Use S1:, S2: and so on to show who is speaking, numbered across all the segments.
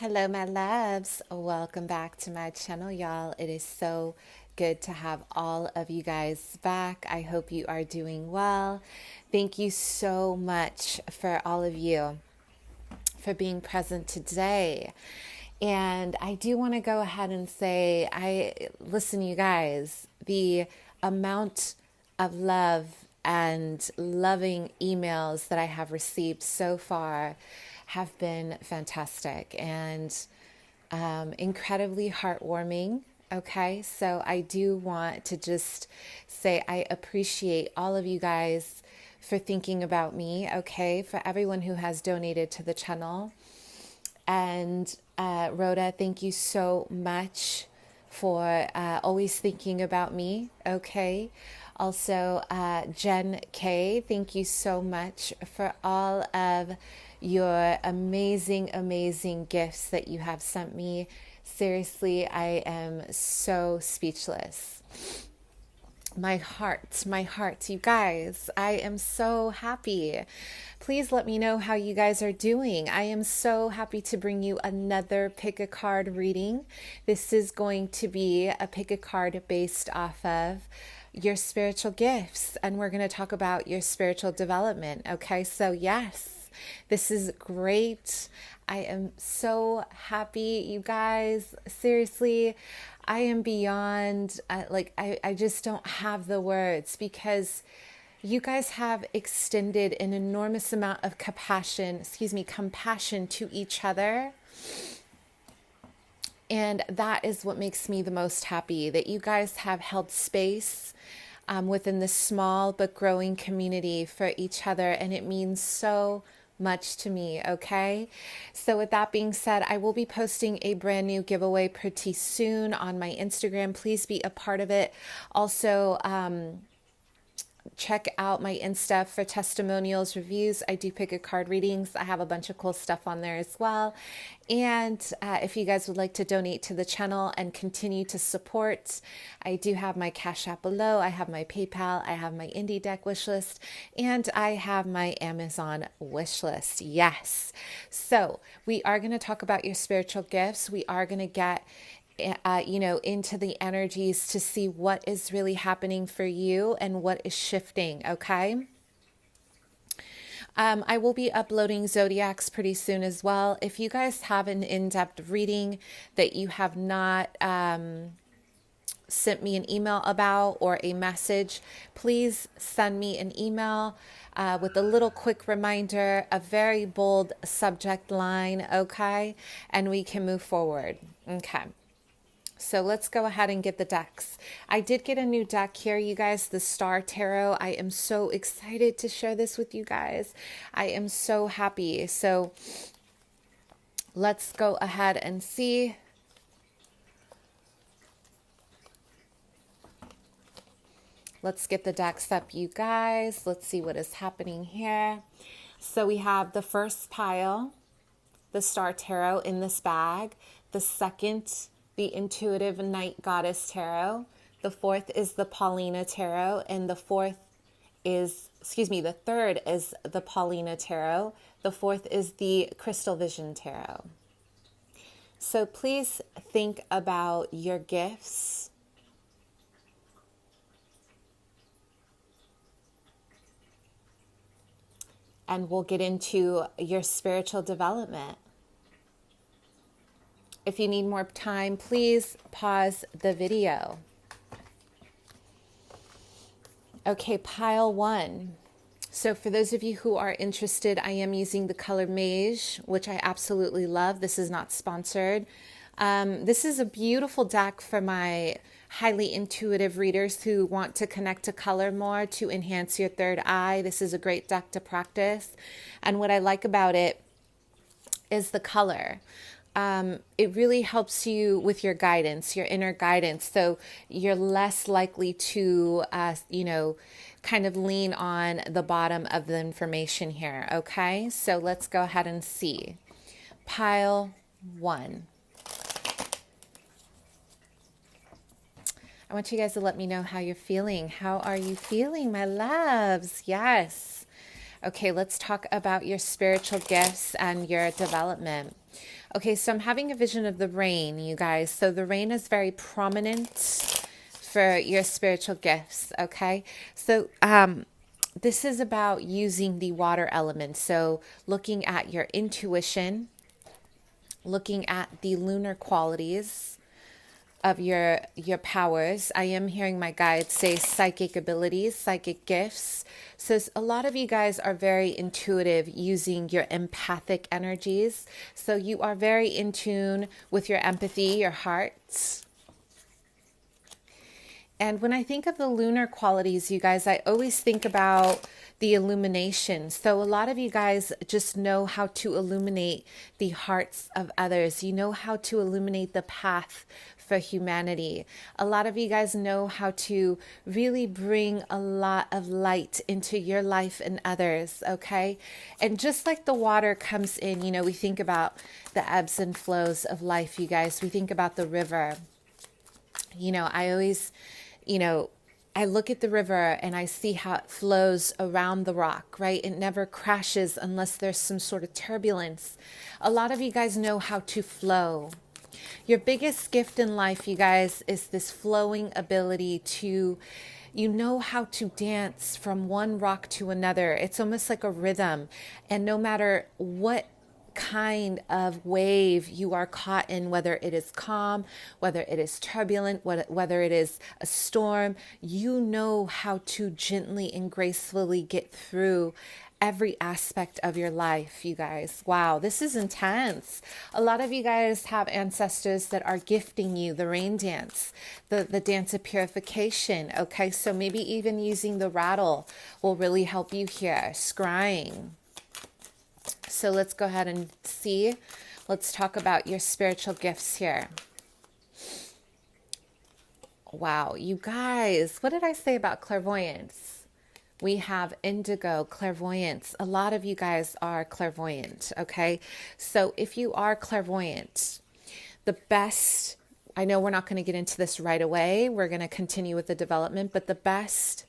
S1: Hello, my loves. Welcome back to my channel, y'all. It is so good to have all of you guys back. I hope you are doing well. Thank you so much for all of you for being present today. And I do want to go ahead and say, listen, you guys, the amount of love and loving emails that I have received so far have been fantastic and incredibly heartwarming. Okay, so I do want to just say I appreciate all of you guys for thinking about me. Okay, for everyone who has donated to the channel. And Rhoda, thank you so much for always thinking about me. Okay. Also, Jen K, thank you so much for all of your amazing, amazing gifts that you have sent me. Seriously, I am so speechless. My heart, you guys, I am so happy. Please let me know how you guys are doing. I am so happy to bring you another pick a card reading. This is going to be a pick a card based off of your spiritual gifts, and we're going to talk about your spiritual development. Okay, so yes, this is great. I am so happy, you guys. Seriously, I am beyond, I just don't have the words because you guys have extended an enormous amount of compassion to each other. And that is what makes me the most happy, that you guys have held space within this small but growing community for each other. And it means so much to me. Okay, so with that being said, I will be posting a brand new giveaway pretty soon on my Instagram. Please be a part of it. Also, check out my Insta for testimonials, reviews. I do pick a card readings. I have a bunch of cool stuff on there as well. And if you guys would like to donate to the channel and continue to support, I do have my Cash App below. I have my PayPal. I have my Indie Deck wish list, and I have my Amazon wish list. Yes. So we are going to talk about your spiritual gifts. We are going to get into the energies to see what is really happening for you and what is shifting. Okay. I will be uploading zodiacs pretty soon as well. If you guys have an in-depth reading that you have not sent me an email about or a message, please send me an email with a little quick reminder, a very bold subject line. Okay. And we can move forward. Okay. So let's go ahead and get the decks. I did get a new deck here, you guys, the Star Tarot. I am so excited to share this with you guys. I am so happy. So let's go ahead and see. Let's get the decks up, you guys. Let's see what is happening here. So we have the first pile, the Star Tarot in this bag. The second, the Intuitive Night Goddess Tarot. The fourth is the Paulina Tarot. And the third is the Paulina Tarot. The fourth is the Crystal Vision Tarot. So please think about your gifts. And we'll get into your spiritual development. If you need more time, please pause the video. Okay, pile one. So for those of you who are interested, I am using the color Mage, which I absolutely love. This is not sponsored. This is a beautiful deck for my highly intuitive readers who want to connect to color more to enhance your third eye. This is a great deck to practice. And what I like about it is the color. It really helps you with your guidance, your inner guidance. So you're less likely to, kind of lean on the bottom of the information here. Okay, so let's go ahead and see. Pile one. I want you guys to let me know how you're feeling. How are you feeling, my loves? Yes. Okay, let's talk about your spiritual gifts and your development. Okay, so I'm having a vision of the rain, you guys. So the rain is very prominent for your spiritual gifts, okay? So this is about using the water element. So looking at your intuition, looking at the lunar qualities of your powers. I am hearing my guides say psychic abilities, psychic gifts. So a lot of you guys are very intuitive using your empathic energies. So you are very in tune with your empathy, your heart. And when I think of the lunar qualities, you guys, I always think about the illumination. So a lot of you guys just know how to illuminate the hearts of others. You know how to illuminate the path for humanity. A lot of you guys know how to really bring a lot of light into your life and others, okay? And just like the water comes in, you know, we think about the ebbs and flows of life, you guys. We think about the river. You know, I always, you know, I look at the river and I see how it flows around the rock, right? It never crashes unless there's some sort of turbulence. A lot of you guys know how to flow. Your biggest gift in life, you guys, is this flowing ability to, you know how to dance from one rock to another. It's almost like a rhythm. And no matter what kind of wave you are caught in, whether it is calm, whether it is turbulent, whether it is a storm, you know how to gently and gracefully get through every aspect of your life, you guys. Wow, this is intense. A lot of you guys have ancestors that are gifting you the rain dance, the dance of purification. Okay, so maybe even using the rattle will really help you here, scrying. So let's go ahead and see. Let's talk about your spiritual gifts here. Wow, you guys, what did I say about clairvoyance? We have indigo, clairvoyance. A lot of you guys are clairvoyant, okay? So if you are clairvoyant, the best, I know we're not going to get into this right away. We're going to continue with the development, but the best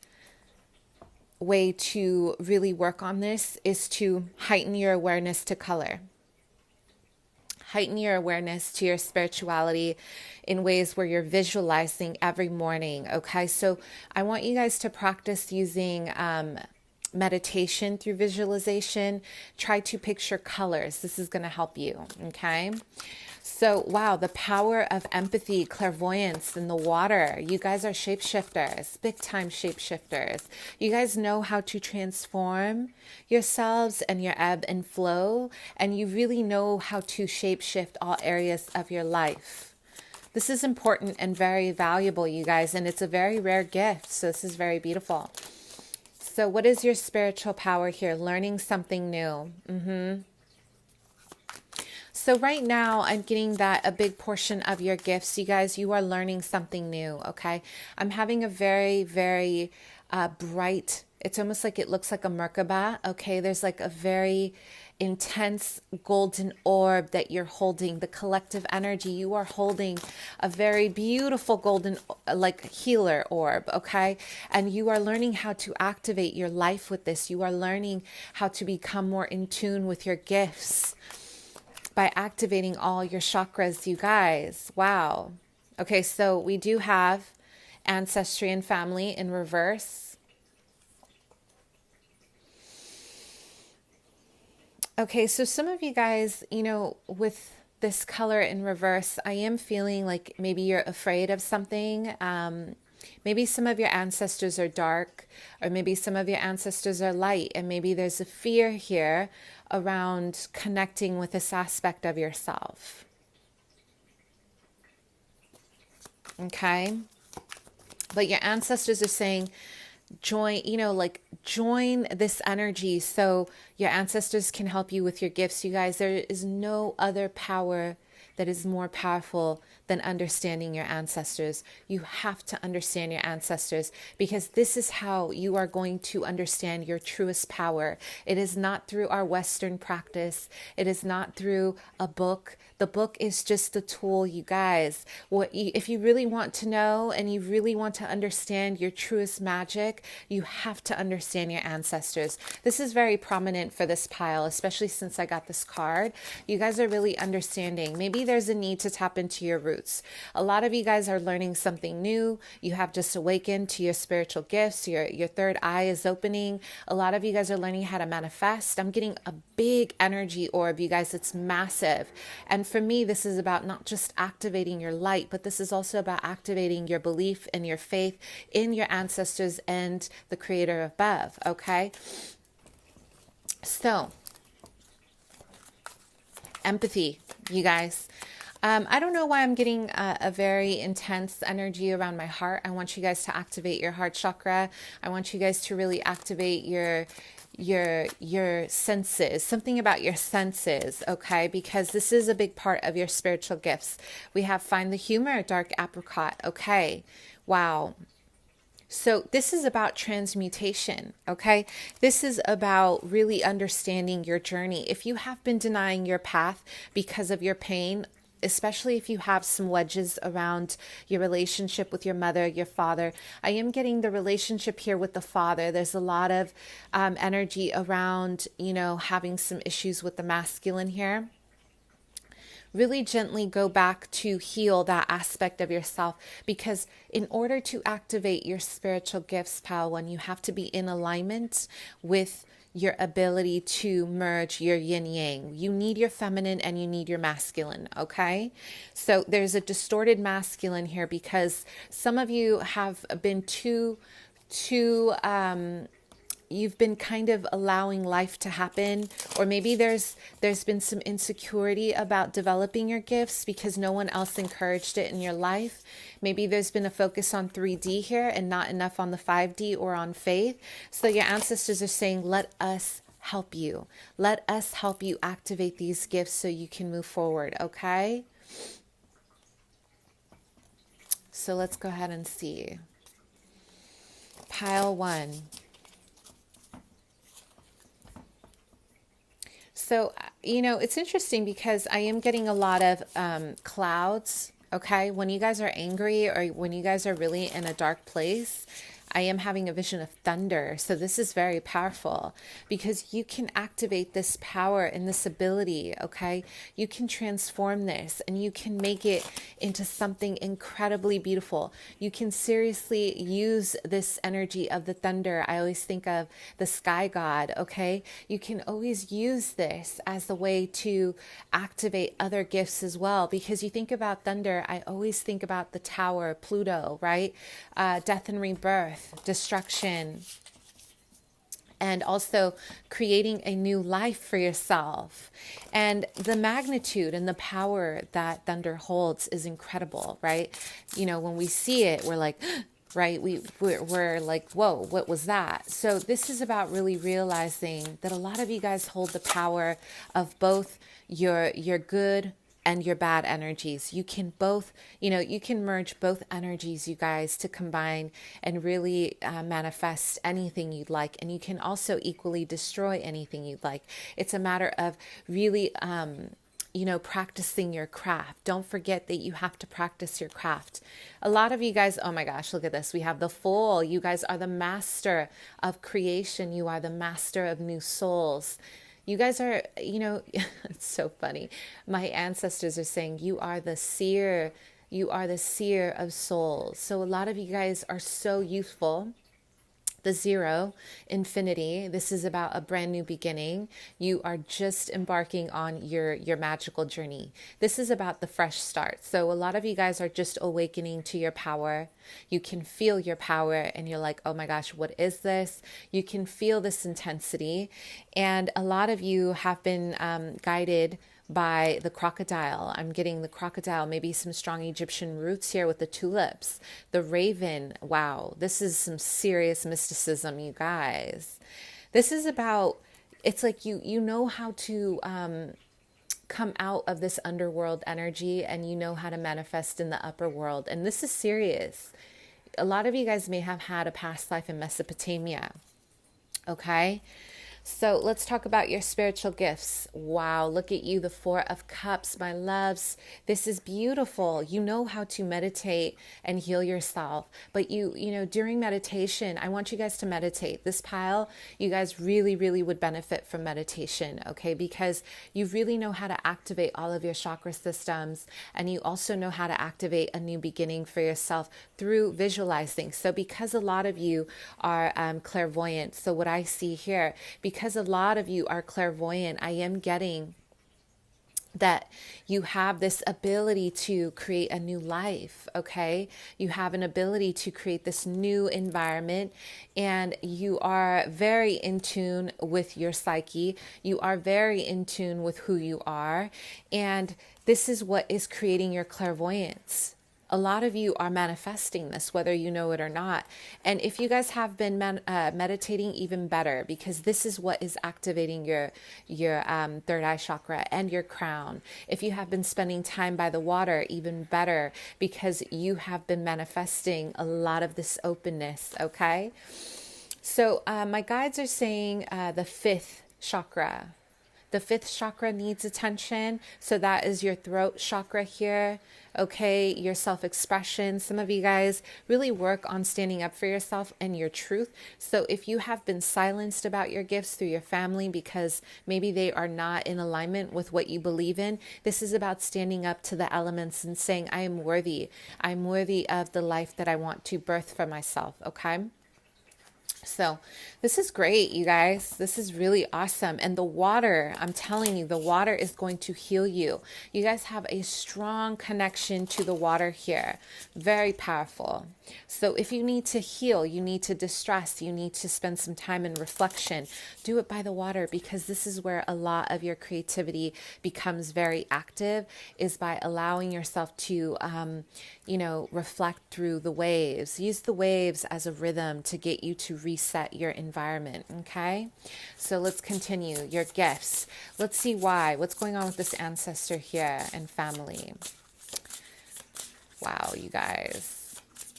S1: way to really work on this is to heighten your awareness to color. Heighten your awareness to your spirituality in ways where you're visualizing every morning. Okay, so I want you guys to practice using meditation through visualization. Try to picture colors. This is going to help you. Okay. So, wow, the power of empathy, clairvoyance in the water. You guys are shapeshifters, big time shapeshifters. You guys know how to transform yourselves and your ebb and flow, and you really know how to shapeshift all areas of your life. This is important and very valuable, you guys, and it's a very rare gift. So this is very beautiful. So what is your spiritual power here? Learning something new. So right now I'm getting that a big portion of your gifts, you guys, you are learning something new, okay? I'm having a very, very bright, it's almost like it looks like a Merkaba, okay? There's like a very intense golden orb that you're holding, the collective energy. You are holding a very beautiful golden, like healer orb, okay? And you are learning how to activate your life with this. You are learning how to become more in tune with your gifts by activating all your chakras, you guys. Wow. Okay, so we do have ancestry and family in reverse. Okay, so some of you guys, you know, with this color in reverse, I am feeling like maybe you're afraid of something. Maybe some of your ancestors are dark, or maybe some of your ancestors are light, and maybe there's a fear here around connecting with this aspect of yourself. Okay? But your ancestors are saying, join, you know, like join this energy so your ancestors can help you with your gifts. You guys, there is no other power that is more powerful than understanding your ancestors. You have to understand your ancestors, because this is how you are going to understand your truest power. It is not through our Western practice. It is not through a book. The book is just a tool, you guys. If you really want to know and you really want to understand your truest magic, you have to understand your ancestors. This is very prominent for this pile, especially since I got this card. You guys are really understanding. Maybe there's a need to tap into your roots. A lot of you guys are learning something new. You have just awakened to your spiritual gifts. Your third eye is opening. A lot of you guys are learning how to manifest. I'm getting a big energy orb, you guys. It's massive. And for me, this is about not just activating your light, but this is also about activating your belief and your faith in your ancestors and the creator above, okay? So, empathy, you guys. I don't know why I'm getting a very intense energy around my heart. I want you guys to activate your heart chakra. I want you guys to really activate your senses, something about your senses, okay? Because this is a big part of your spiritual gifts. We have find the humor, dark apricot, okay? Wow. So this is about transmutation, okay? This is about really understanding your journey. If you have been denying your path because of your pain, especially if you have some wedges around your relationship with your mother, your father. I am getting the relationship here with the father. There's a lot of energy around, having some issues with the masculine here. Really gently go back to heal that aspect of yourself, because in order to activate your spiritual gifts, pal, one, you have to be in alignment with your ability to merge your yin yang. You need your feminine and you need your masculine, okay? So there's a distorted masculine here because some of you have been you've been kind of allowing life to happen, or maybe there's been some insecurity about developing your gifts because no one else encouraged it in your life. Maybe there's been a focus on 3D here and not enough on the 5D or on faith. So your ancestors are saying, let us help you. Let us help you activate these gifts so you can move forward, okay? So let's go ahead and see. Pile 1. So, it's interesting because I am getting a lot of clouds, okay? When you guys are angry or when you guys are really in a dark place, I am having a vision of thunder. So this is very powerful because you can activate this power and this ability, okay? You can transform this and you can make it into something incredibly beautiful. You can seriously use this energy of the thunder. I always think of the sky god, okay? You can always use this as the way to activate other gifts as well, because you think about thunder, I always think about the tower, Pluto, right? Death and rebirth, destruction, and also creating a new life for yourself. And the magnitude and the power that thunder holds is incredible, right? When we see it, we're like, right? We're like, whoa, what was that? So this is about really realizing that a lot of you guys hold the power of both your good and your bad energies. You can both, you can merge both energies, you guys, to combine and really manifest anything you'd like. And you can also equally destroy anything you'd like. It's a matter of really, practicing your craft. Don't forget that you have to practice your craft. A lot of you guys, oh my gosh, look at this. We have the Fool. You guys are the master of creation. You are the master of new souls. You guys are, it's so funny. My ancestors are saying you are the seer. You are the seer of souls. So a lot of you guys are so youthful. The 0, infinity. This is about a brand new beginning. You are just embarking on your magical journey. This is about the fresh start. So a lot of you guys are just awakening to your power. You can feel your power and you're like, oh my gosh, what is this? You can feel this intensity. And a lot of you have been guided by the crocodile. I'm getting the crocodile, maybe some strong Egyptian roots here with the tulips, the raven. Wow, this is some serious mysticism, you guys. This is about, it's like you know how to come out of this underworld energy and you know how to manifest in the upper world. And this is serious. A lot of you guys may have had a past life in Mesopotamia. Okay. So let's talk about your spiritual gifts. Wow, look at you, the Four of Cups, my loves. This is beautiful. You know how to meditate and heal yourself. But you know, during meditation, I want you guys to meditate. This pile, you guys really, really would benefit from meditation, okay? Because you really know how to activate all of your chakra systems. And you also know how to activate a new beginning for yourself through visualizing. So because a lot of you are clairvoyant, so what I see here, because a lot of you are clairvoyant, I am getting that you have this ability to create a new life, okay? You have an ability to create this new environment, and you are very in tune with your psyche. You are very in tune with who you are, and this is what is creating your clairvoyance. A lot of you are manifesting this, whether you know it or not. And if you guys have been meditating, even better, because this is what is activating your third eye chakra and your crown. If you have been spending time by the water, even better, because you have been manifesting a lot of this openness, okay? So my guides are saying the fifth chakra. The fifth chakra needs attention. So that is your throat chakra here. Okay, your self-expression. Some of you guys really work on standing up for yourself and your truth. So if you have been silenced about your gifts through your family because maybe they are not in alignment with what you believe in, this is about standing up to the elements and saying, I am worthy. I'm worthy of the life that I want to birth for myself, okay? So this is great, you guys. This is really awesome. And the water, I'm telling you, the water is going to heal you. You guys have a strong connection to the water here. Very powerful. So if you need to heal, you need to distress, you need to spend some time in reflection, do it by the water, because this is where a lot of your creativity becomes very active, is by allowing yourself to, reflect through the waves. Use the waves as a rhythm to get you to reset your environment, okay? So let's continue. Your gifts. Let's see why. What's going on with this ancestor here and family? Wow, you guys.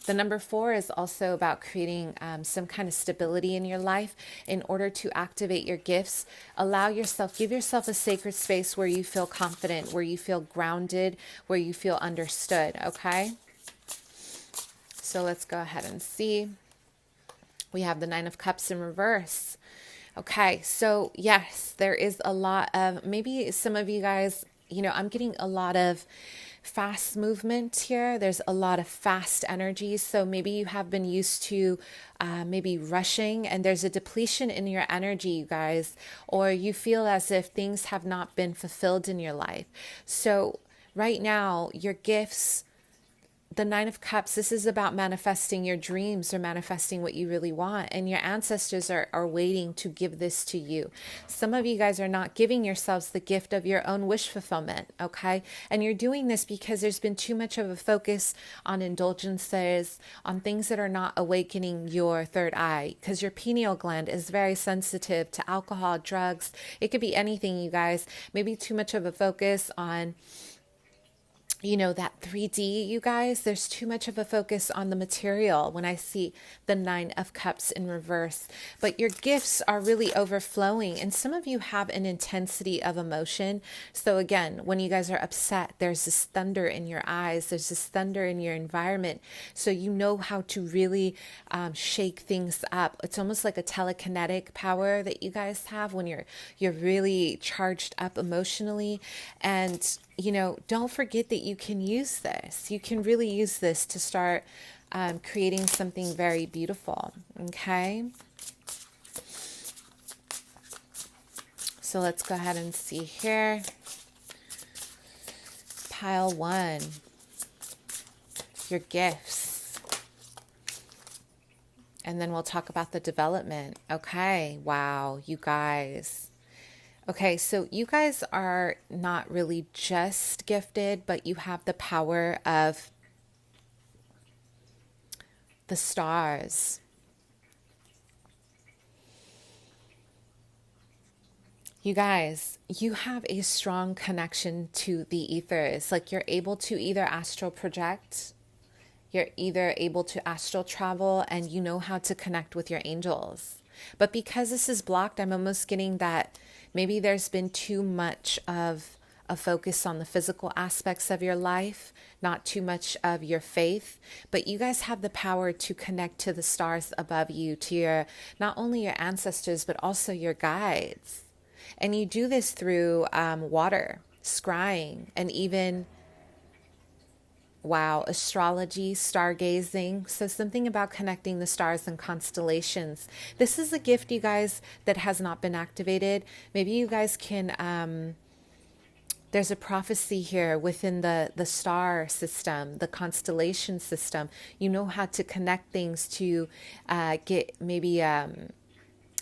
S1: The number 4 is also about creating some kind of stability in your life. In order to activate your gifts, give yourself a sacred space where you feel confident, where you feel grounded, where you feel understood, okay? So let's go ahead and see. We have the 9 of Cups in reverse. Okay, so yes, there is a lot of, maybe some of you guys, I'm getting a lot of fast movement here. There's a lot of fast energy. So maybe you have been used to maybe rushing, and there's a depletion in your energy, you guys, or you feel as if things have not been fulfilled in your life. So right now, your gifts, the 9 of Cups, this is about manifesting your dreams or manifesting what you really want. And your ancestors are waiting to give this to you. Some of you guys are not giving yourselves the gift of your own wish fulfillment, okay? And you're doing this because there's been too much of a focus on indulgences, on things that are not awakening your third eye, because your pineal gland is very sensitive to alcohol, drugs. It could be anything, you guys. Maybe too much of a focus on that 3D, you guys. There's too much of a focus on the material when I see the 9 of Cups in reverse. But your gifts are really overflowing. And some of you have an intensity of emotion. So again, when you guys are upset, there's this thunder in your eyes. There's this thunder in your environment. So you know how to really shake things up. It's almost like a telekinetic power that you guys have when you're really charged up emotionally. And don't forget that you can use this. You can really use this to start creating something very beautiful, okay? So let's go ahead and see here. Pile 1, your gifts. And then we'll talk about the development. Okay, wow, you guys. Okay, so you guys are not really just gifted, but you have the power of the stars. You guys, you have a strong connection to the ethers. Like you're able to either astral project, you're either able to astral travel, and you know how to connect with your angels. But because this is blocked, I'm almost getting that maybe there's been too much of a focus on the physical aspects of your life, not too much of your faith. But you guys have the power to connect to the stars above you, to your, not only your ancestors, but also your guides. And you do this through water, scrying, and even, wow, astrology, stargazing. So something about connecting the stars and constellations. This is a gift, you guys, that has not been activated. Maybe you guys can, there's a prophecy here within the star system, the constellation system. You know how to connect things to get maybe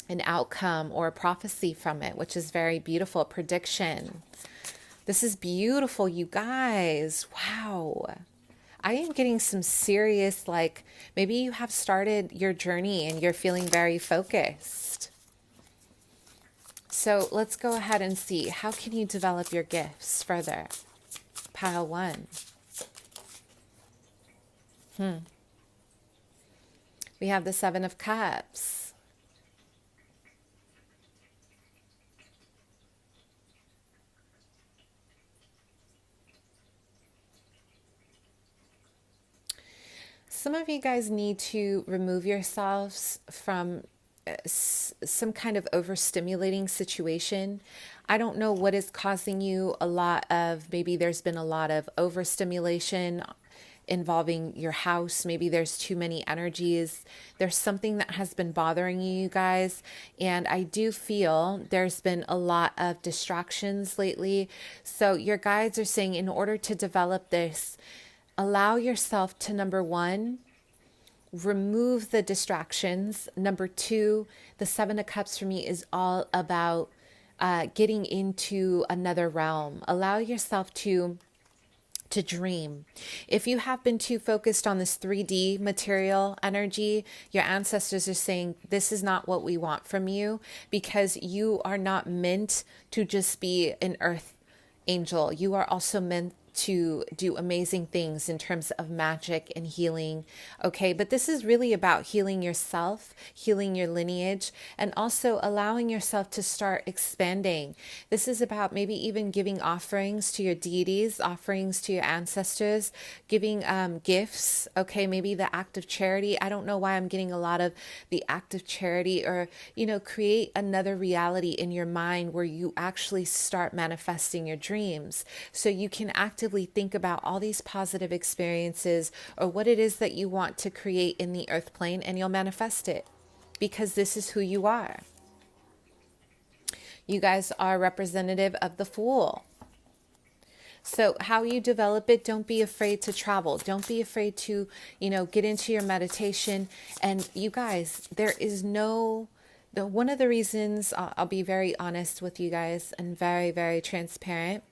S1: an outcome or a prophecy from it, which is very beautiful. Prediction. This is beautiful, you guys. Wow. I am getting some serious, like, maybe you have started your journey and you're feeling very focused. So let's go ahead and see, how can you develop your gifts further? Pile 1. We have the 7 of Cups. Some of you guys need to remove yourselves from some kind of overstimulating situation. I don't know what is causing you a lot of, maybe there's been a lot of overstimulation involving your house. Maybe there's too many energies. There's something that has been bothering you guys. And I do feel there's been a lot of distractions lately. So your guides are saying, in order to develop this, allow yourself to, number 1, remove the distractions. Number 2, the 7 of Cups for me is all about getting into another realm. Allow yourself to dream. If you have been too focused on this 3D material energy, your ancestors are saying, this is not what we want from you, because you are not meant to just be an earth angel. You are also meant to do amazing things in terms of magic and healing. Okay, but this is really about healing yourself, healing your lineage, and also allowing yourself to start expanding. This is about maybe even giving offerings to your deities, offerings to your ancestors, giving gifts. Okay, maybe the act of charity. I don't know why I'm getting a lot of the act of charity, or, you know, create another reality in your mind where you actually start manifesting your dreams. So you can actively think about all these positive experiences or what it is that you want to create in the earth plane, and you'll manifest it, because this is who you are. You guys are representative of the Fool. So how you develop it, don't be afraid to travel. Don't be afraid to, you know, get into your meditation. And you guys, there is no, one of the reasons, I'll be very honest with you guys and very, very transparent.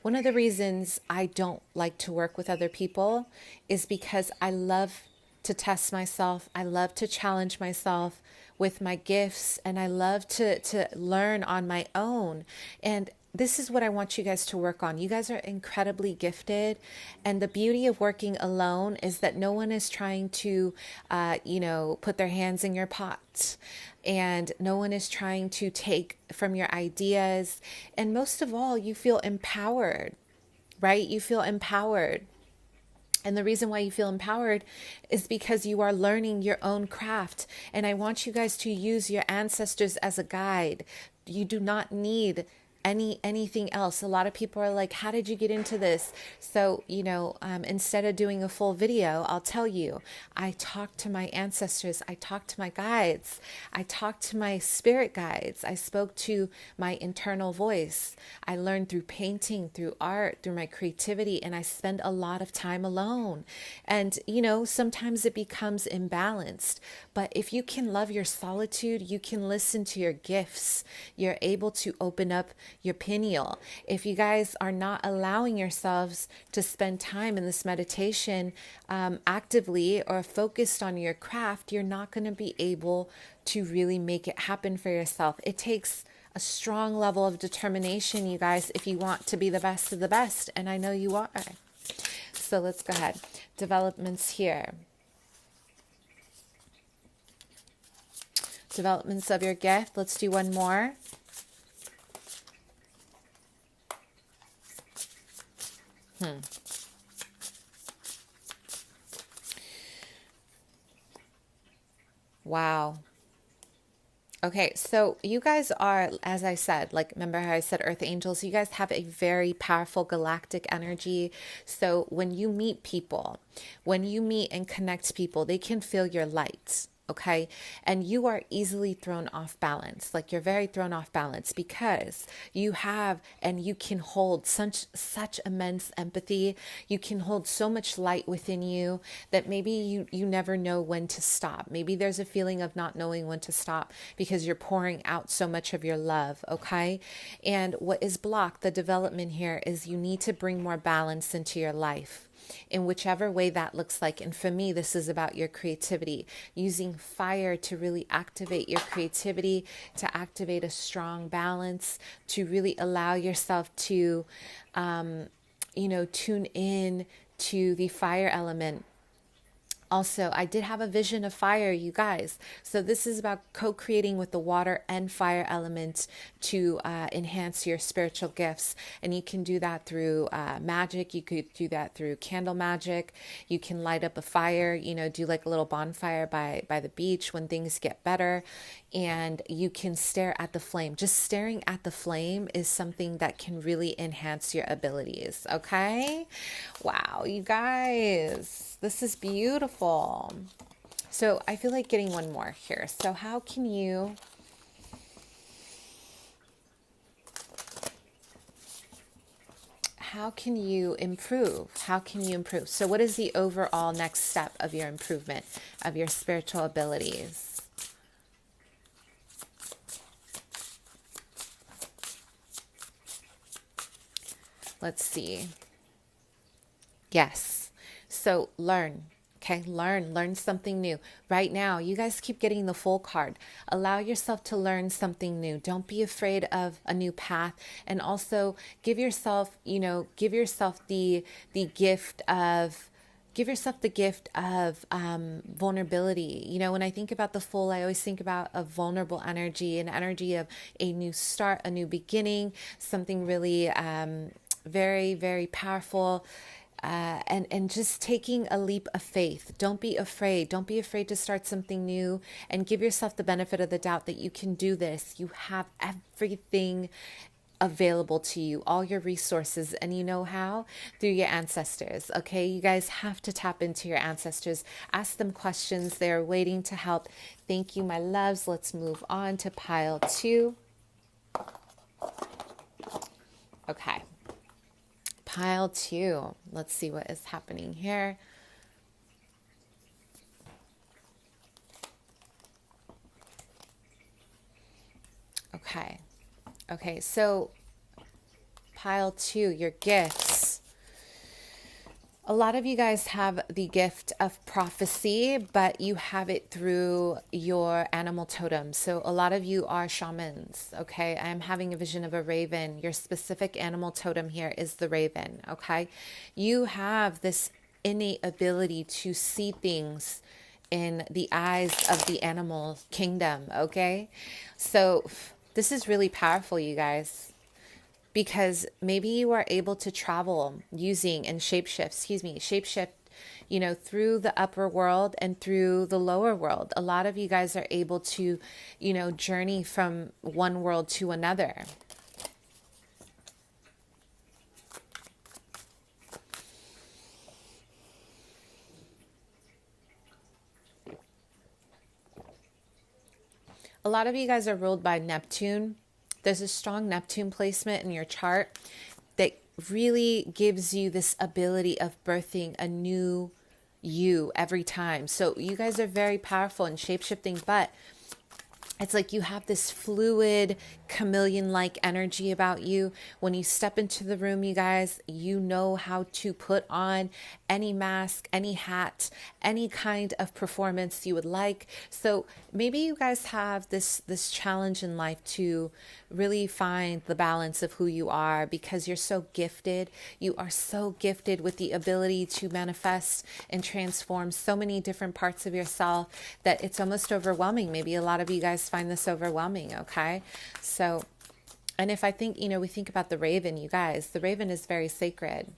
S1: One of the reasons I don't like to work with other people is because I love to test myself. I love to challenge myself with my gifts, and I love to learn on my own. And this is what I want you guys to work on. You guys are incredibly gifted. And the beauty of working alone is that no one is trying to, put their hands in your pot. And no one is trying to take from your ideas. And most of all, you feel empowered, right? You feel empowered. And the reason why you feel empowered is because you are learning your own craft. And I want you guys to use your ancestors as a guide. You do not need anything else. A lot of people are like, how did you get into this? So, instead of doing a full video, I'll tell you, I talked to my ancestors. I talked to my guides. I talked to my spirit guides. I spoke to my internal voice. I learned through painting, through art, through my creativity, and I spend a lot of time alone. And, sometimes it becomes imbalanced. But if you can love your solitude, you can listen to your gifts. You're able to open up your pineal. If you guys are not allowing yourselves to spend time in this meditation actively or focused on your craft, you're not going to be able to really make it happen for yourself. It takes a strong level of determination, you guys, if you want to be the best of the best. And I know you are. So let's go ahead. Developments here. Developments of your gift. Let's do one more. Wow. Okay, so you guys are, as I said, like, remember how I said earth angels? You guys have a very powerful galactic energy. So when you meet people, when you meet and connect people, they can feel your light. Okay. And you are easily thrown off balance. Like, you're very thrown off balance because you have, and you can hold such immense empathy. You can hold so much light within you that maybe you never know when to stop. Maybe there's a feeling of not knowing when to stop because you're pouring out so much of your love. Okay. And what is blocked, the development here, is you need to bring more balance into your life, in whichever way that looks like. And for me, this is about your creativity, using fire to really activate your creativity, to activate a strong balance, to really allow yourself to, tune in to the fire element. Also, I did have a vision of fire, you guys. So this is about co-creating with the water and fire element to enhance your spiritual gifts. And you can do that through magic. You could do that through candle magic. You can light up a fire, do like a little bonfire by the beach when things get better. And you can stare at the flame. Just staring at the flame is something that can really enhance your abilities. Okay? Wow, you guys. This is beautiful. So I feel like getting one more here. So how can you improve? How can you improve? So what is the overall next step of your improvement of your spiritual abilities? Let's see. Yes. So learn. Okay, learn something new. Right now, you guys keep getting the Fool card. Allow yourself to learn something new. Don't be afraid of a new path. And also give yourself the gift of vulnerability. When I think about the Fool, I always think about a vulnerable energy, an energy of a new start, a new beginning, something really very, very powerful. And just taking a leap of faith. Don't be afraid. Don't be afraid to start something new, and give yourself the benefit of the doubt that you can do this. You have everything available to you, all your resources, and you know how? Through your ancestors. Okay, you guys have to tap into your ancestors. Ask them questions. They're waiting to help. Thank you, my loves. Let's move on to pile 2. Okay. Pile 2. Let's see what is happening here. Okay, so pile 2, your gifts. A lot of you guys have the gift of prophecy, but you have it through your animal totem. So a lot of you are shamans, okay? I am having a vision of a raven. Your specific animal totem here is the raven, okay? You have this innate ability to see things in the eyes of the animal kingdom, okay? So this is really powerful, you guys. Because maybe you are able to travel using and shapeshift, through the upper world and through the lower world. A lot of you guys are able to, journey from one world to another. A lot of you guys are ruled by Neptune. There's a strong Neptune placement in your chart that really gives you this ability of birthing a new you every time. So you guys are very powerful in shapeshifting, but It's like you have this fluid, chameleon-like energy about you. When you step into the room, you guys, you know how to put on any mask, any hat, any kind of performance you would like. So maybe you guys have this challenge in life to really find the balance of who you are, because you're so gifted. You are so gifted with the ability to manifest and transform so many different parts of yourself that it's almost overwhelming. Maybe a lot of you guys find this overwhelming, okay? So, and if I think, we think about the raven, you guys, the raven is very sacred.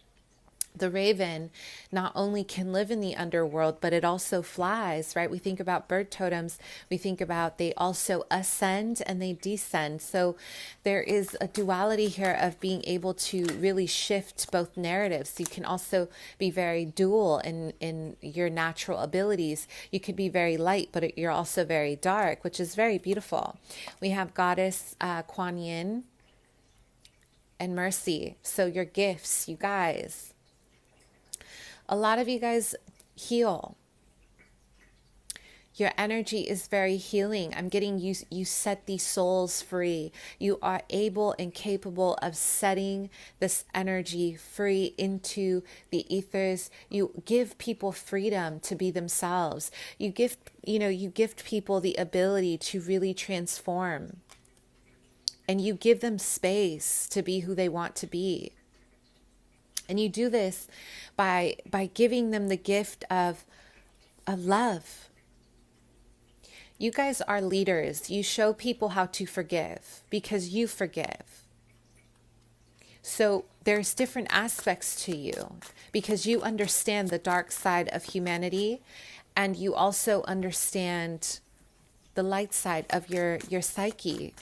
S1: The raven not only can live in the underworld, but it also flies, right? We think about bird totems. We think about they also ascend and they descend. So there is a duality here of being able to really shift both narratives. You can also be very dual in your natural abilities. You could be very light, but you're also very dark, which is very beautiful. We have Goddess Kuan Yin and Mercy. So your gifts, you guys. A lot of you guys heal. Your energy is very healing. I'm getting you set these souls free. You are able and capable of setting this energy free into the ethers. You give people freedom to be themselves. You gift people the ability to really transform. And you give them space to be who they want to be. And you do this by giving them the gift of love. You guys are leaders. You show people how to forgive because you forgive. So there's different aspects to you because you understand the dark side of humanity, and you also understand the light side of your psyche.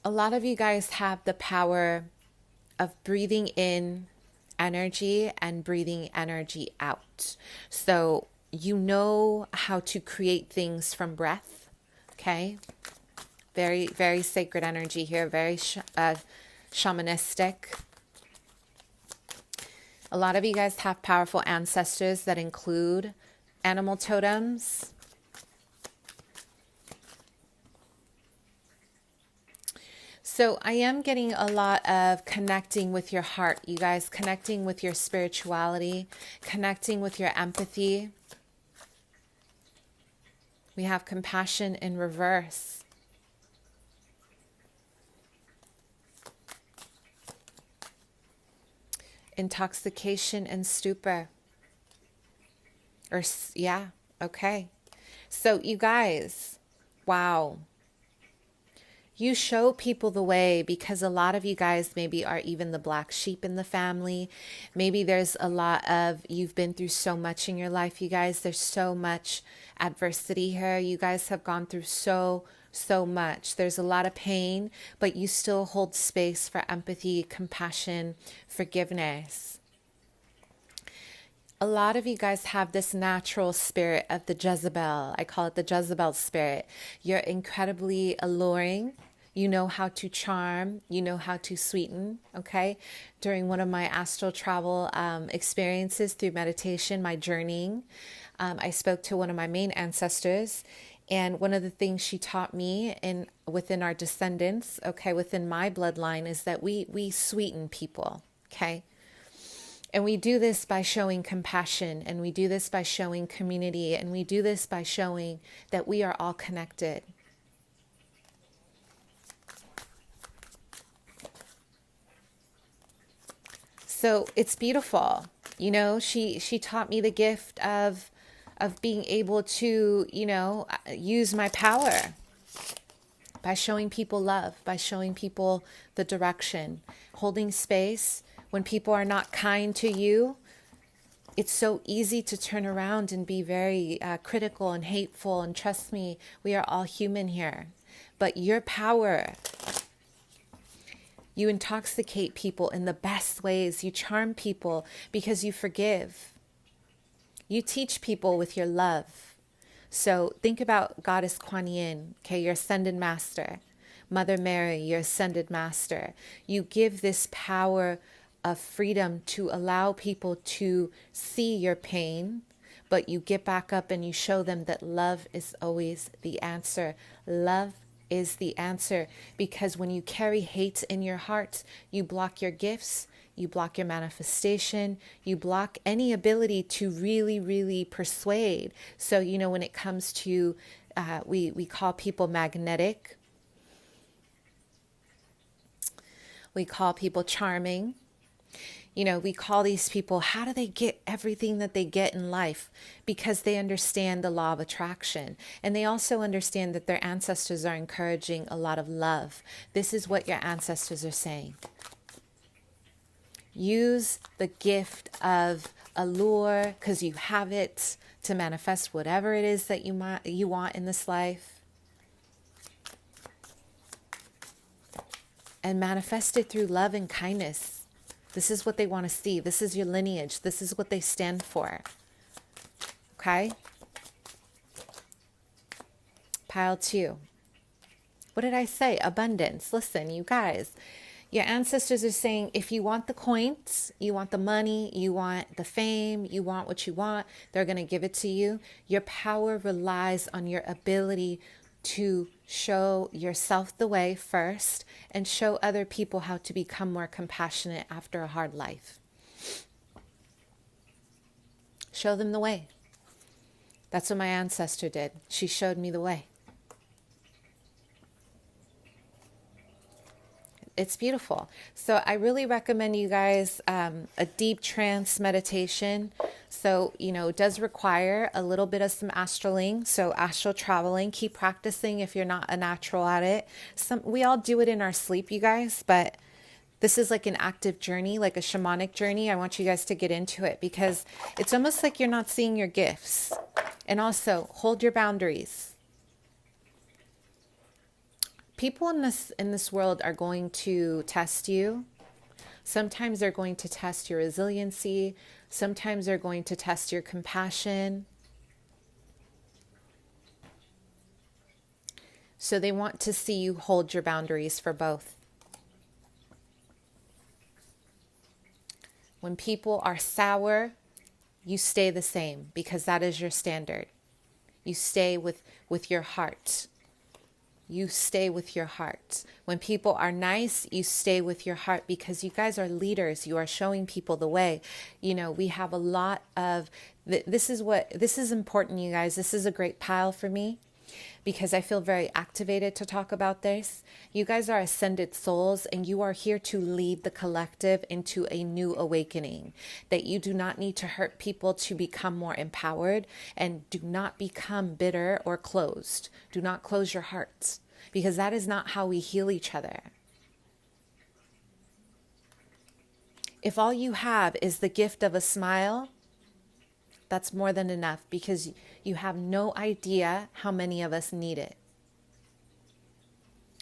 S1: A lot of you guys have the power of breathing in energy and breathing energy out. So you know how to create things from breath, okay? Very, very sacred energy here, very shamanistic. A lot of you guys have powerful ancestors that include animal totems. So I am getting a lot of connecting with your heart, you guys, connecting with your spirituality, connecting with your empathy. We have compassion in reverse. Intoxication and stupor. Okay. So you guys, wow. You show people the way because a lot of you guys maybe are even the black sheep in the family. Maybe there's a lot of, you've been through so much in your life, you guys. There's so much adversity here. You guys have gone through so much. There's a lot of pain, but you still hold space for empathy, compassion, forgiveness. A lot of you guys have this natural spirit of the Jezebel. I call it the Jezebel spirit. You're incredibly alluring. You know how to charm. You know how to sweeten, okay? During one of my astral travel experiences through meditation, my journeying, I spoke to one of my main ancestors. And one of the things she taught me within our descendants, okay, within my bloodline, is that we sweeten people, okay? And we do this by showing compassion, and we do this by showing community, and we do this by showing that we are all connected. So it's beautiful. You know, she taught me the gift of being able to, use my power by showing people love, by showing people the direction, holding space. When people are not kind to you, it's so easy to turn around and be very critical and hateful. And trust me, we are all human here. But your power, you intoxicate people in the best ways. You charm people because you forgive. You teach people with your love. So think about Goddess Kuan Yin, okay, your ascended master. Mother Mary, your ascended master. You give this power of freedom to allow people to see your pain, but you get back up and you show them that love is always the answer. Love is the answer, because when you carry hate in your heart, you block your gifts, you block your manifestation, you block any ability to really, really persuade. So, when it comes to, we call people magnetic. We call people charming. We call these people, how do they get everything that they get in life? Because they understand the law of attraction. And they also understand that their ancestors are encouraging a lot of love. This is what your ancestors are saying. Use the gift of allure, because you have it, to manifest whatever it is that you want in this life. And manifest it through love and kindness. This is what they want to see. This is your lineage. This is what they stand for. Okay? Pile 2. What did I say? Abundance. Listen, you guys. Your ancestors are saying, if you want the coins, you want the money, you want the fame, you want what you want, they're going to give it to you. Your power relies on your ability to show yourself the way first and show other people how to become more compassionate after a hard life. Show them the way. That's what my ancestor did. She showed me the way. It's beautiful. So I really recommend you guys a deep trance meditation. So, it does require a little bit of some astraling. So astral traveling, keep practicing if you're not a natural at it. We all do it in our sleep, you guys, but this is like an active journey, like a shamanic journey. I want you guys to get into it because it's almost like you're not seeing your gifts. And also hold your boundaries. People in this world are going to test you. Sometimes they're going to test your resiliency. Sometimes they're going to test your compassion. So they want to see you hold your boundaries for both. When people are sour, you stay the same because that is your standard. You stay with your heart. You stay with your heart. When people are nice, you stay with your heart because you guys are leaders. You are showing people the way. We have a lot of, this is important, you guys. This is a great pile for me because I feel very activated to talk about this. You guys are ascended souls and you are here to lead the collective into a new awakening. That you do not need to hurt people to become more empowered, and do not become bitter or closed. Do not close your hearts because that is not how we heal each other. If all you have is the gift of a smile, that's more than enough because you have no idea how many of us need it.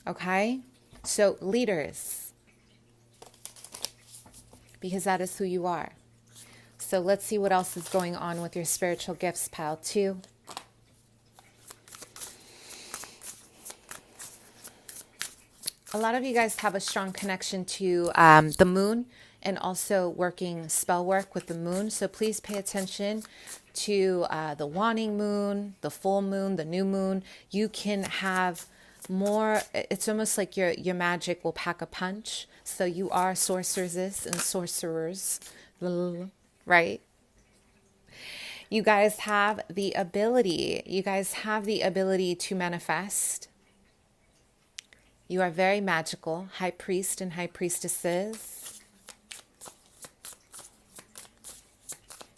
S1: Okay? So leaders, because that is who you are. So let's see what else is going on with your spiritual gifts, pile 2. A lot of you guys have a strong connection to the moon and also working spell work with the moon. So please pay attention to the waning moon, the full moon, the new moon. You can have more, it's almost like your magic will pack a punch. So you are sorceresses and sorcerers, right? You guys have the ability to manifest. You are very magical, high priest and high priestesses.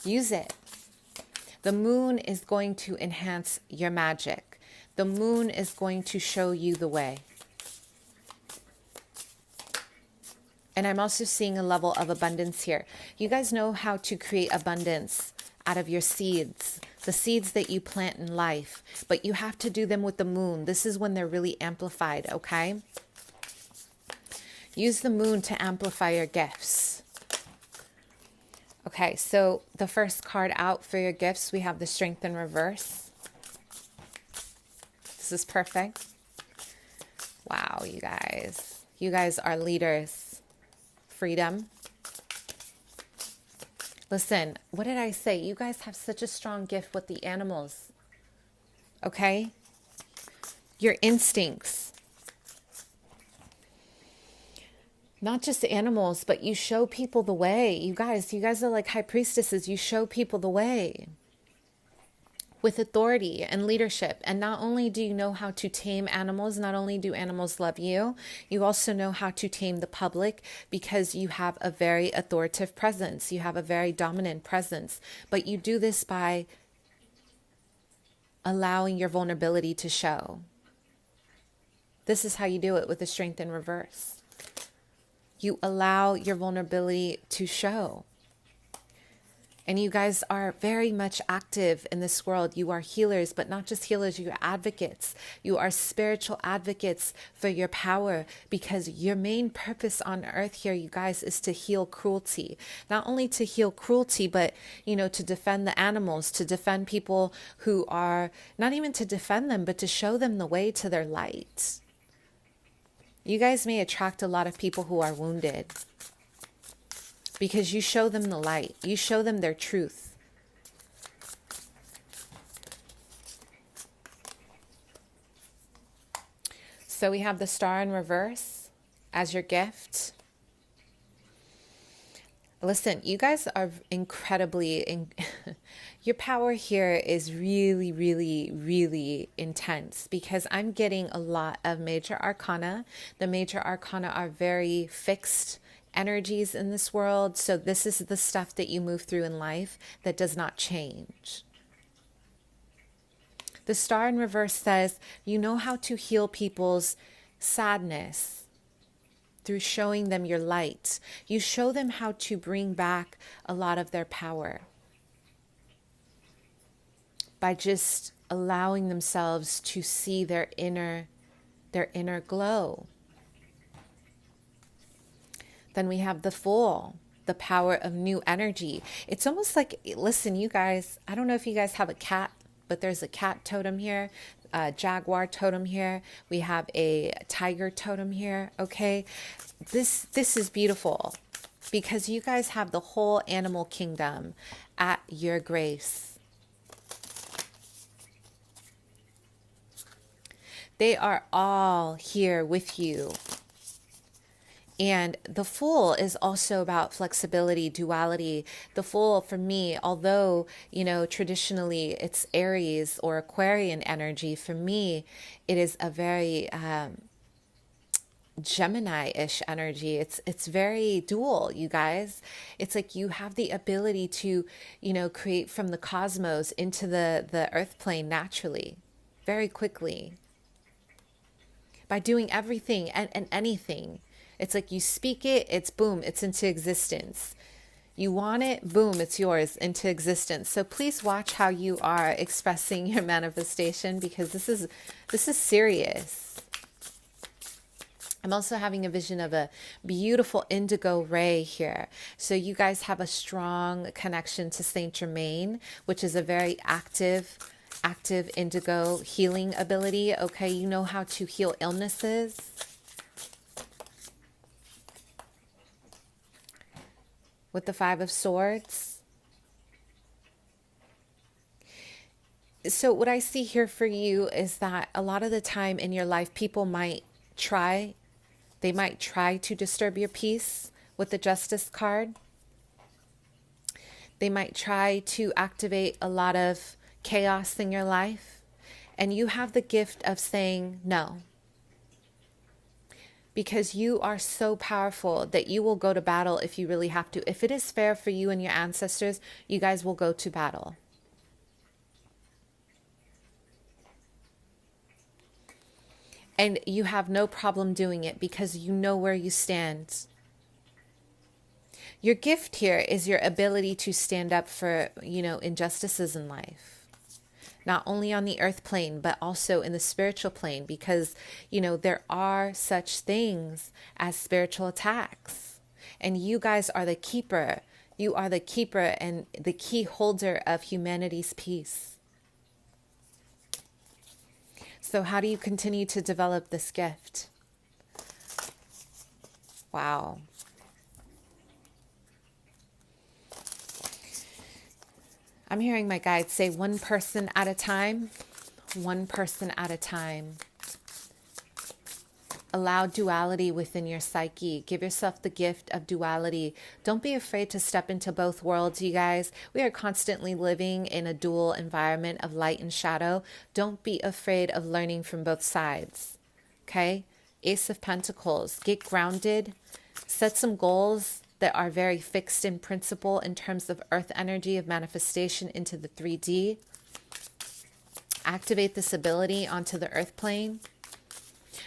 S1: Use it. The moon is going to enhance your magic. The moon is going to show you the way. And I'm also seeing a level of abundance here. You guys know how to create abundance out of your seeds, the seeds that you plant in life, but you have to do them with the moon. This is when they're really amplified, okay? Use the moon to amplify your gifts. Okay, so the first card out for your gifts, we have the Strength in reverse. This is perfect. Wow, you guys. You guys are leaders. Freedom. Listen, what did I say? You guys have such a strong gift with the animals. Okay? Your instincts. Not just animals, but you show people the way. You guys are like high priestesses. You show people the way with authority and leadership. And not only do you know how to tame animals, not only do animals love you, you also know how to tame the public because you have a very authoritative presence. You have a very dominant presence. But you do this by allowing your vulnerability to show. This is how you do it with the strength in reverse. You allow your vulnerability to show. And you guys are very much active in this world. You are healers, but not just healers, you're advocates. You are spiritual advocates for your power because your main purpose on earth here, you guys, is to heal cruelty. Not only to heal cruelty, but, to defend the animals, to defend people who are, not even to defend them, but to show them the way to their light. You guys may attract a lot of people who are wounded because you show them the light. You show them their truth. So we have the Star in reverse as your gift. Listen, you guys are incredibly, your power here is really, really, really intense because I'm getting a lot of major arcana. The major arcana are very fixed energies in this world. So this is the stuff that you move through in life that does not change. The Star in reverse says, you know how to heal people's sadness through showing them your light. You show them how to bring back a lot of their power by just allowing themselves to see their inner glow. Then we have the Fool, the power of new energy. It's almost like, listen, you guys, I don't know if you guys have a cat, but there's a cat totem here, a jaguar totem here. We have a tiger totem here. Okay. This is beautiful because you guys have the whole animal kingdom at your grace. They are all here with you. And the Fool is also about flexibility, duality. The Fool, for me, although, traditionally it's Aries or Aquarian energy, for me, it is a very Gemini-ish energy. It's very dual, you guys. It's like you have the ability to, create from the cosmos into the earth plane naturally, very quickly, by doing everything and anything. It's like you speak it, it's boom, it's into existence. You want it, boom, it's yours, into existence. So please watch how you are expressing your manifestation because this is serious. I'm also having a vision of a beautiful indigo ray here. So you guys have a strong connection to Saint Germain, which is a very active indigo healing ability. Okay, you know how to heal illnesses. With the Five of Swords. So what I see here for you is that a lot of the time in your life, people might try to disturb your peace with the Justice card. They might try to activate a lot of chaos in your life. And you have the gift of saying no. Because you are so powerful that you will go to battle if you really have to. If it is fair for you and your ancestors, you guys will go to battle. And you have no problem doing it because you know where you stand. Your gift here is your ability to stand up for, injustices in life. Not only on the earth plane, but also in the spiritual plane, because, there are such things as spiritual attacks. And you guys are the keeper. You are the keeper and the key holder of humanity's peace. So how do you continue to develop this gift? Wow. I'm hearing my guides say one person at a time, one person at a time. Allow duality within your psyche. Give yourself the gift of duality. Don't be afraid to step into both worlds, you guys. We are constantly living in a dual environment of light and shadow. Don't be afraid of learning from both sides. Okay? Ace of Pentacles. Get grounded. Set some goals that are very fixed in principle in terms of earth energy of manifestation into the 3D. Activate this ability onto the earth plane.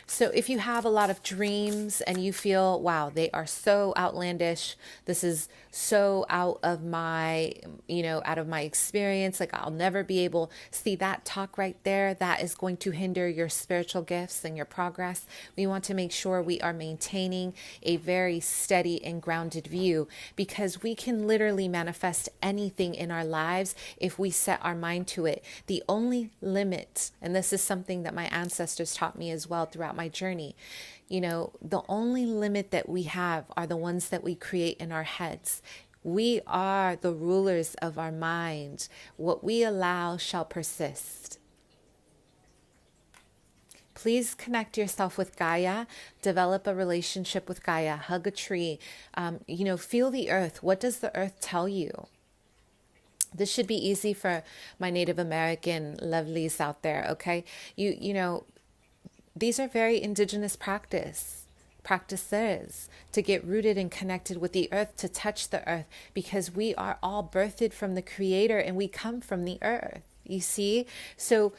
S1: So if you have a lot of dreams and you feel, wow, they are so outlandish, this is so out of my, out of my experience, like I'll never be able, see that talk right there, that is going to hinder your spiritual gifts and your progress. We want to make sure we are maintaining a very steady and grounded view, because we can literally manifest anything in our lives if we set our mind to it. The only limit, and this is something that my ancestors taught me as well throughout my journey, the only limit that we have are the ones that we create in our heads. We are the rulers of our mind. What we allow shall persist. Please connect yourself with Gaia. Develop a relationship with Gaia. Hug a tree. Feel the earth. What does the earth tell you? This should be easy for my Native American lovelies out there, okay? These are very indigenous practices to get rooted and connected with the earth, to touch the earth, because we are all birthed from the Creator and we come from the earth, you see? So,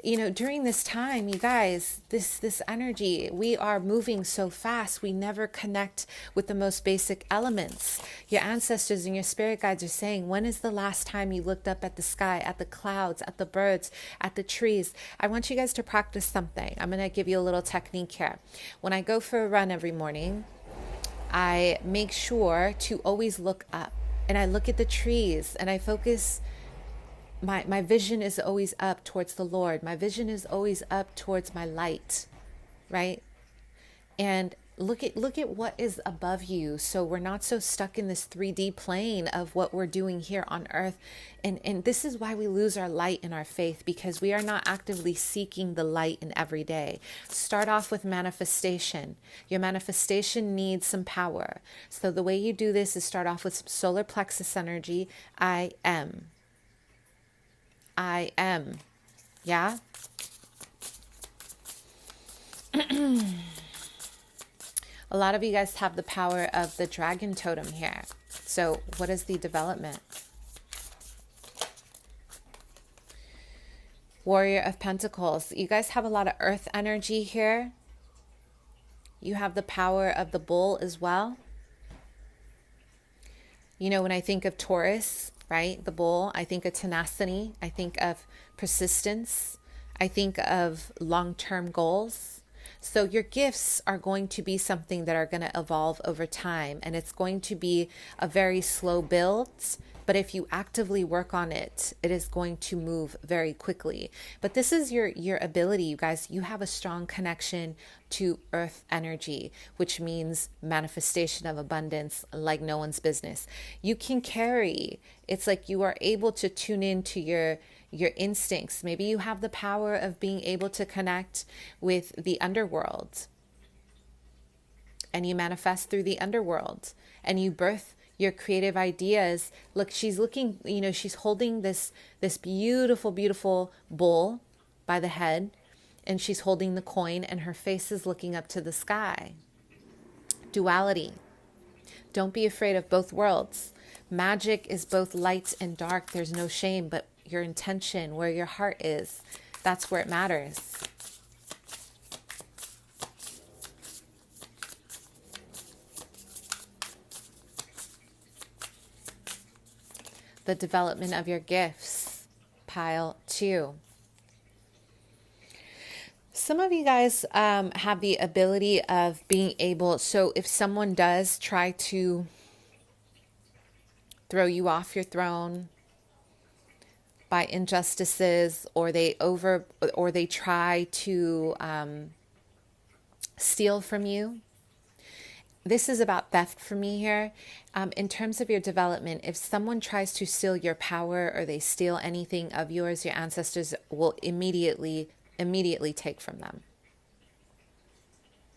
S1: during this time, you guys, this energy, we are moving so fast, we never connect with the most basic elements. Your ancestors and your spirit guides are saying, when is the last time you looked up at the sky, at the clouds, at the birds, at the trees? I want you guys to practice something. I'm going to give you a little technique here. When I go for a run every morning, I make sure to always look up, and I look at the trees and I focus. My vision is always up towards the Lord. My vision is always up towards my light, right? And look at what is above you, so we're not so stuck in this 3D plane of what we're doing here on earth. And this is why we lose our light in our faith, because we are not actively seeking the light in every day. Start off with manifestation. Your manifestation needs some power. So the way you do this is start off with some solar plexus energy. I am. Yeah? A lot of you guys have the power of the dragon totem here. So what is the development? Warrior of Pentacles. You guys have a lot of earth energy here. You have the power of the bull as well. When I think of Taurus, right, the bull, I think of tenacity. I think of persistence. I think of long-term goals. So your gifts are going to be something that are going to evolve over time, and it's going to be a very slow build. But if you actively work on it, it is going to move very quickly. But this is your ability, you guys. You have a strong connection to earth energy, which means manifestation of abundance like no one's business. You can carry, it's like you are able to tune into your instincts. Maybe you have the power of being able to connect with the underworld, and you manifest through the underworld, and you birth your creative ideas. Look, she's looking, she's holding this beautiful, beautiful bull by the head, and she's holding the coin, and her face is looking up to the sky. Duality. Don't be afraid of both worlds. Magic is both light and dark. There's no shame, but your intention, where your heart is, that's where it matters. The development of your gifts, pile 2. Some of you guys have the ability of being able, so if someone does try to throw you off your throne by injustices, or they try to steal from you, this is about theft for me here. In terms of your development, if someone tries to steal your power or they steal anything of yours, your ancestors will immediately take from them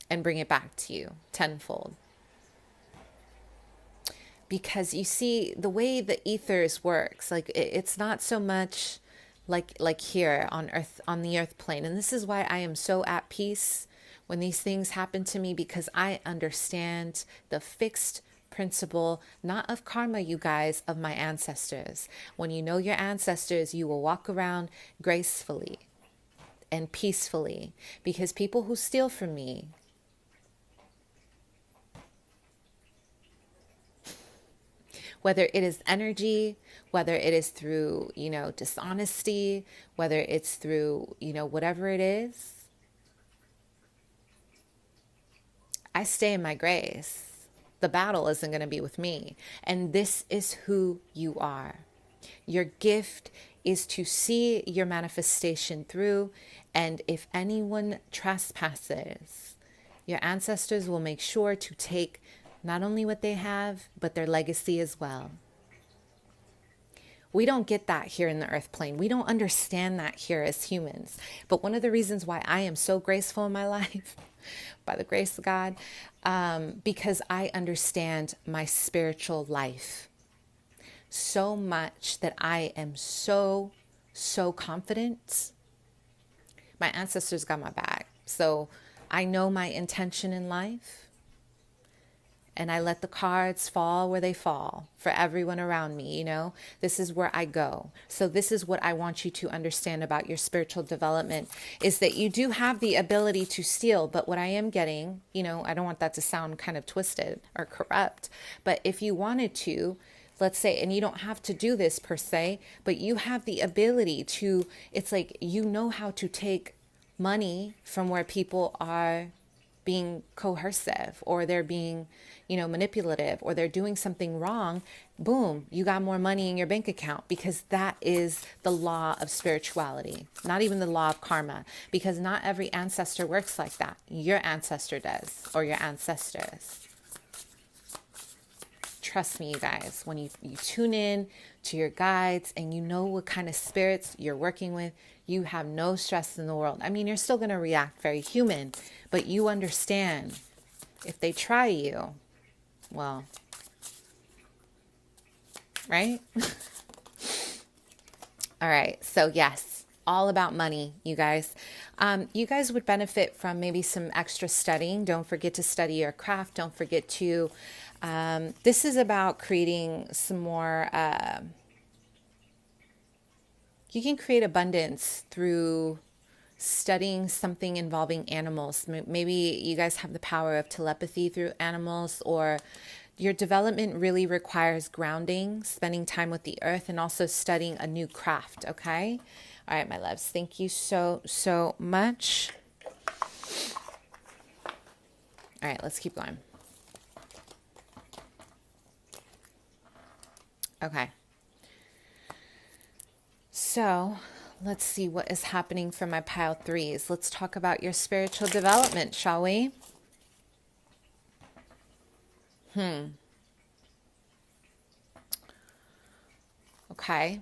S1: and bring it back to you tenfold. Because you see, the way the ethers works, like it's not so much like here on earth, on the earth plane. And this is why I am so at peace when these things happen to me, because I understand the fixed principle, not of karma, you guys, of my ancestors. When you know your ancestors, you will walk around gracefully and peacefully, because people who steal from me, whether it is energy, whether it is through, dishonesty, whether it's through, whatever it is, I stay in my grace. The battle isn't going to be with me. And this is who you are. Your gift is to see your manifestation through. And if anyone trespasses, your ancestors will make sure to take not only what they have, but their legacy as well. We don't get that here in the earth plane. We don't understand that here as humans. But one of the reasons why I am so graceful in my life, by the grace of God, because I understand my spiritual life so much that I am so confident. My ancestors got my back. So I know my intention in life. And I let the cards fall where they fall for everyone around me, This is where I go. So this is what I want you to understand about your spiritual development, is that you do have the ability to steal. But what I am getting, I don't want that to sound kind of twisted or corrupt. But if you wanted to, let's say, and you don't have to do this per se, but you have the ability to, it's like, how to take money from where people are being coercive, or they're being, manipulative, or they're doing something wrong. Boom, you got more money in your bank account, because that is the law of spirituality, not even the law of karma, because not every ancestor works like that. Your ancestor does, or your ancestors. Trust me, you guys, when you tune in to your guides and you know what kind of spirits you're working with, you have no stress in the world. I mean, you're still going to react very human, but you understand if they try you, well, right? All right. So yes, all about money, you guys. You guys would benefit from maybe some extra studying. Don't forget to study your craft. Don't forget to, this is about creating some more, you can create abundance through studying something involving animals. Maybe you guys have the power of telepathy through animals, or your development really requires grounding, spending time with the earth, and also studying a new craft, okay? All right, my loves, thank you so much. All right, let's keep going. Okay. So let's see what is happening for my pile threes. Let's talk about your spiritual development, shall we? Okay.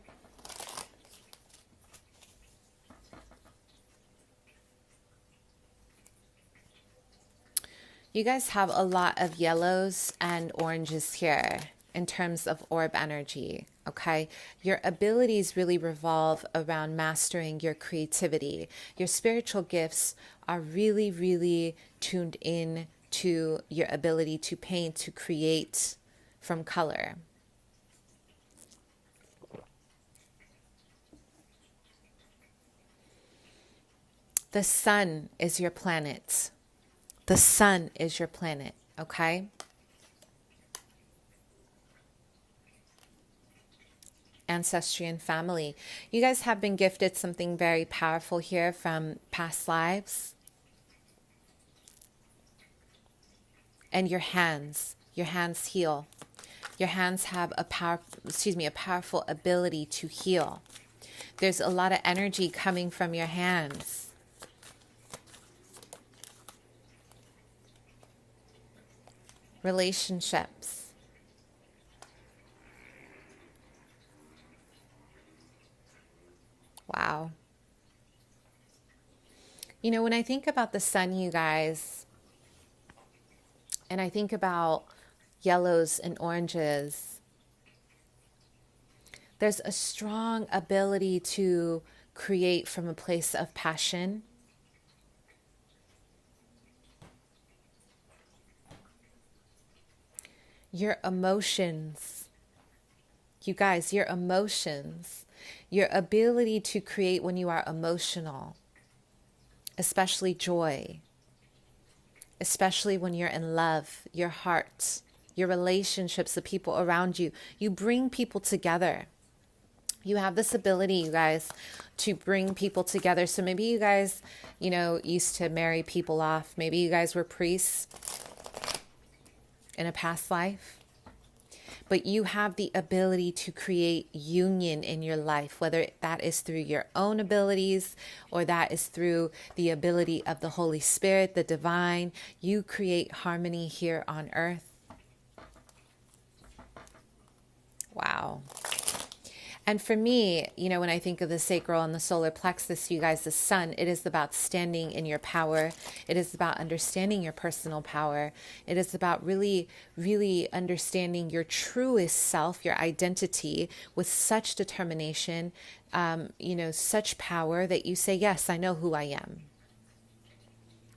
S1: You guys have a lot of yellows and oranges here in terms of orb energy, okay? Your abilities really revolve around mastering your creativity. Your spiritual gifts are really, really tuned in to your ability to paint, to create from color. The sun is your planet. The sun is your planet, okay? Ancestry and family. You guys have been gifted something very powerful here from past lives. And your hands heal. Your hands have a powerful ability to heal. There's a lot of energy coming from your hands. relationships. Wow. You know, when I think about the sun, you guys, and I think about yellows and oranges, there's a strong ability to create from a place of passion. Your emotions, you guys, your emotions, your ability to create when you are emotional, especially joy, especially when you're in love, your heart, your relationships, the people around you, you bring people together. You have this ability, you guys, to bring people together. So maybe you guys, you know, used to marry people off. Maybe you guys were priests in a past life. But you have the ability to create union in your life, whether that is through your own abilities or that is through the ability of the Holy Spirit, the divine. You create harmony here on earth. Wow. And for me, you know, when I think of the sacral and the solar plexus, you guys, the sun, it is about standing in your power. It is about understanding your personal power. It is about really, really understanding your truest self, your identity with such determination, you know, such power that you say, yes, I know who I am.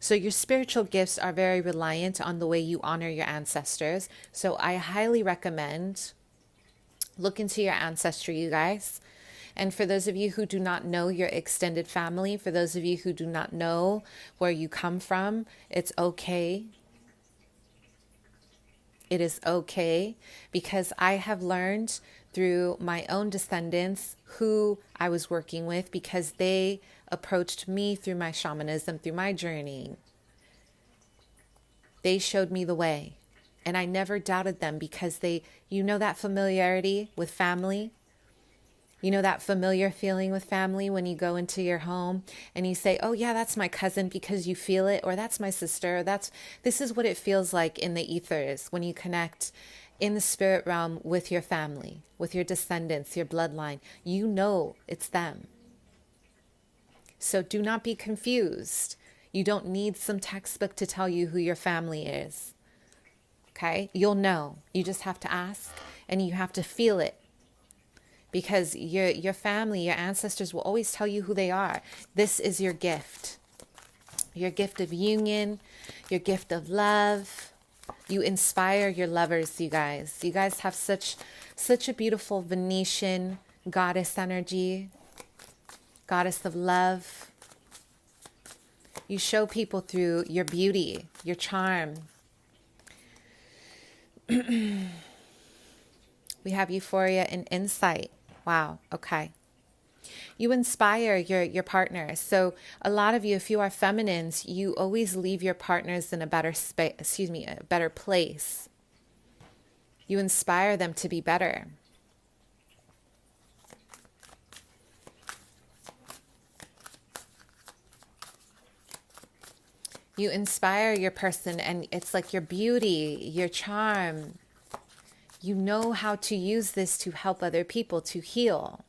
S1: So your spiritual gifts are very reliant on the way you honor your ancestors. So I highly recommend look into your ancestry, you guys. And for those of you who do not know your extended family, for those of you who do not know where you come from, it's okay. It is okay, because I have learned through my own descendants who I was working with, because they approached me through my shamanism, through my journeying. They showed me the way. And I never doubted them, because they, you know, that familiarity with family, you know, that familiar feeling with family when you go into your home and you say, oh yeah, that's my cousin, because you feel it, or that's my sister. This is what it feels like in the ethers when you connect in the spirit realm with your family, with your descendants, your bloodline. You know it's them. So do not be confused. You don't need some textbook to tell you who your family is. Okay, you'll know. You just have to ask, and you have to feel it, because your family, your ancestors will always tell you who they are. This is your gift of union, your gift of love. You inspire your lovers, you guys. You guys have such a beautiful Venetian goddess energy, goddess of love. You show people through your beauty, your charm. We have euphoria and insight. Wow. Okay. You inspire your partners. So a lot of you, if you are feminines, you always leave your partners in a better a better place. You inspire them to be better. You inspire your person, and it's like your beauty, your charm. You know how to use this to help other people to heal.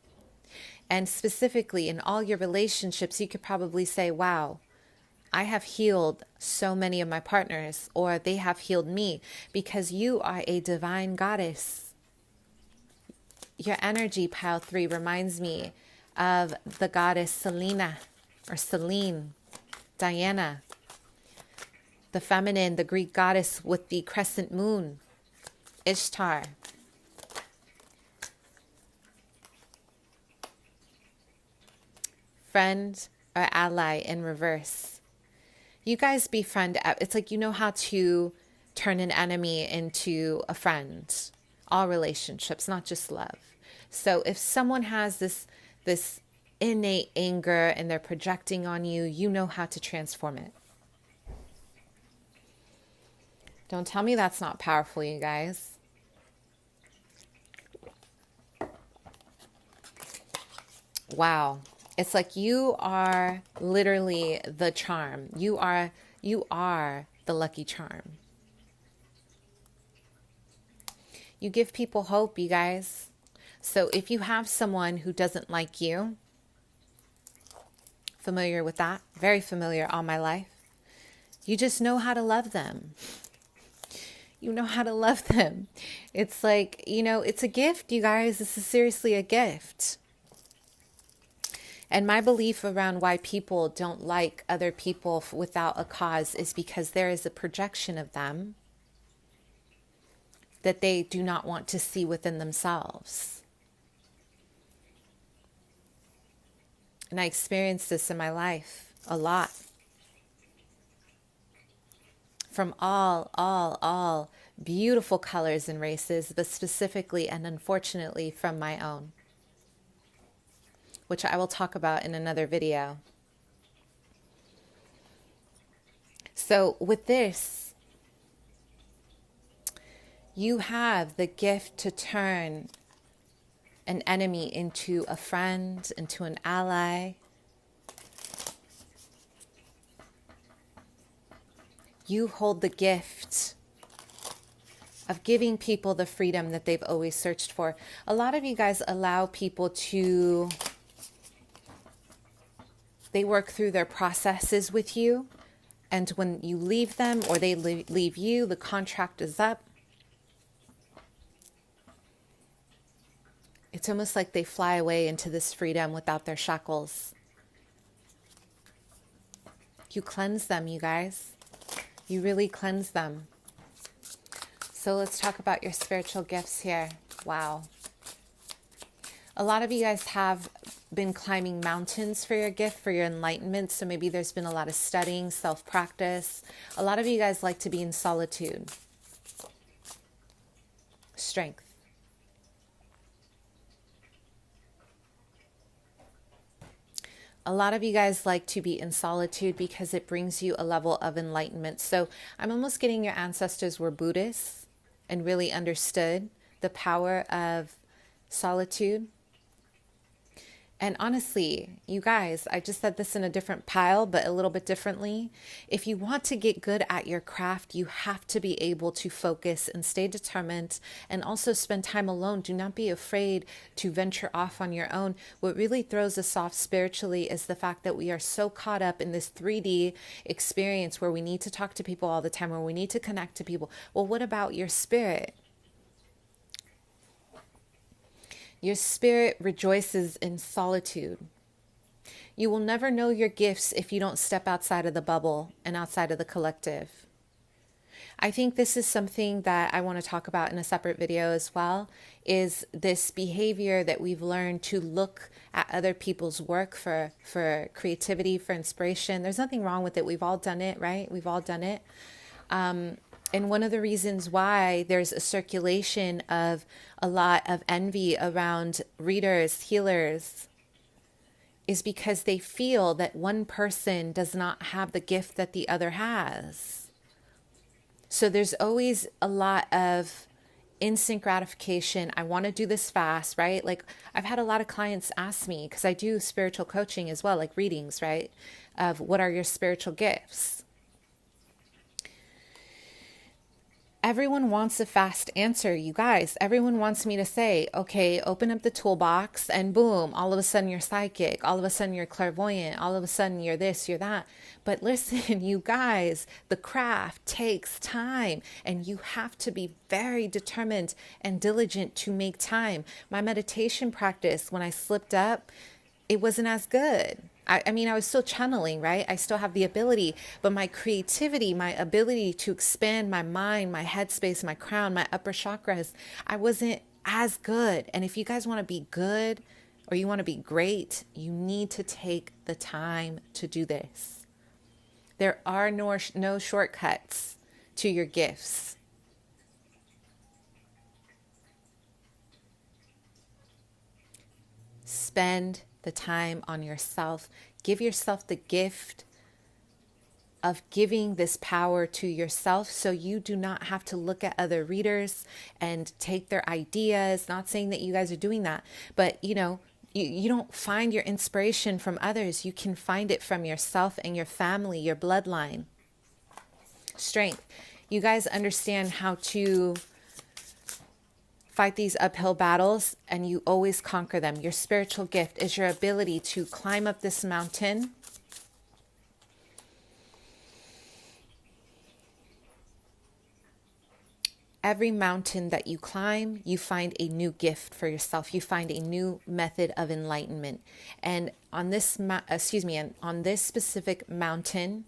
S1: And specifically in all your relationships, you could probably say, wow, I have healed so many of my partners, or they have healed me, because you are a divine goddess. Your energy, pile 3, reminds me of the goddess Selena, or Selene, Diana. The feminine, the Greek goddess with the crescent moon, Ishtar. Friend or ally in reverse. You guys befriend. It's like you know how to turn an enemy into a friend. All relationships, not just love. So if someone has this innate anger and they're projecting on you, you know how to transform it. Don't tell me that's not powerful, you guys. Wow. It's like you are literally the charm. You are the lucky charm. You give people hope, you guys. So if you have someone who doesn't like you, familiar with that, very familiar all my life, you just know how to love them. You know how to love them. It's like, you know, it's a gift, you guys. This is seriously a gift. And my belief around why people don't like other people without a cause is because there is a projection of them that they do not want to see within themselves. And I experienced this in my life a lot. From all beautiful colors and races, but specifically and unfortunately from my own, which I will talk about in another video. So with this, you have the gift to turn an enemy into a friend, into an ally. You hold the gift of giving people the freedom that they've always searched for. A lot of you guys allow people to, they work through their processes with you. And when you leave them or they leave you, the contract is up. It's almost like they fly away into this freedom without their shackles. You cleanse them, you guys. You really cleanse them. So let's talk about your spiritual gifts here. Wow. A lot of you guys have been climbing mountains for your gift, for your enlightenment. So maybe there's been a lot of studying, self-practice. A lot of you guys like to be in solitude. Strength. A lot of you guys like to be in solitude because it brings you a level of enlightenment. So I'm almost getting your ancestors were Buddhists and really understood the power of solitude. And honestly, you guys, I just said this in a different pile, but a little bit differently. If you want to get good at your craft, you have to be able to focus and stay determined and also spend time alone. Do not be afraid to venture off on your own. What really throws us off spiritually is the fact that we are so caught up in this 3D experience where we need to talk to people all the time, where we need to connect to people. Well, what about your spirit? Your spirit rejoices in solitude. You will never know your gifts if you don't step outside of the bubble and outside of the collective. I think this is something that I want to talk about in a separate video as well, is this behavior that we've learned to look at other people's work for creativity, for inspiration. There's nothing wrong with it. We've all done it, right? We've all done it. And one of the reasons why there's a circulation of a lot of envy around readers, healers, is because they feel that one person does not have the gift that the other has. So there's always a lot of instant gratification. I want to do this fast, right? Like I've had a lot of clients ask me, because I do spiritual coaching as well, like readings, right? Of what are your spiritual gifts? Everyone wants a fast answer, you guys. Everyone wants me to say, okay, open up the toolbox and boom, all of a sudden you're psychic. All of a sudden you're clairvoyant. All of a sudden you're this, you're that. But listen, you guys, the craft takes time and you have to be very determined and diligent to make time. My meditation practice, when I slipped up, it wasn't as good. I mean, I was still channeling, right? I still have the ability, but my creativity, my ability to expand my mind, my headspace, my crown, my upper chakras, I wasn't as good. And if you guys want to be good or you want to be great, you need to take the time to do this. There are no shortcuts to your gifts. Spend the time on yourself. Give yourself the gift of giving this power to yourself so you do not have to look at other readers and take their ideas. Not saying that you guys are doing that, but you know, you don't find your inspiration from others. You can find it from yourself and your family, your bloodline. Strength. You guys understand how to fight these uphill battles and you always conquer them. Your spiritual gift is your ability to climb up this mountain. Every mountain that you climb, you find a new gift for yourself. You find a new method of enlightenment. And on this, on this specific mountain,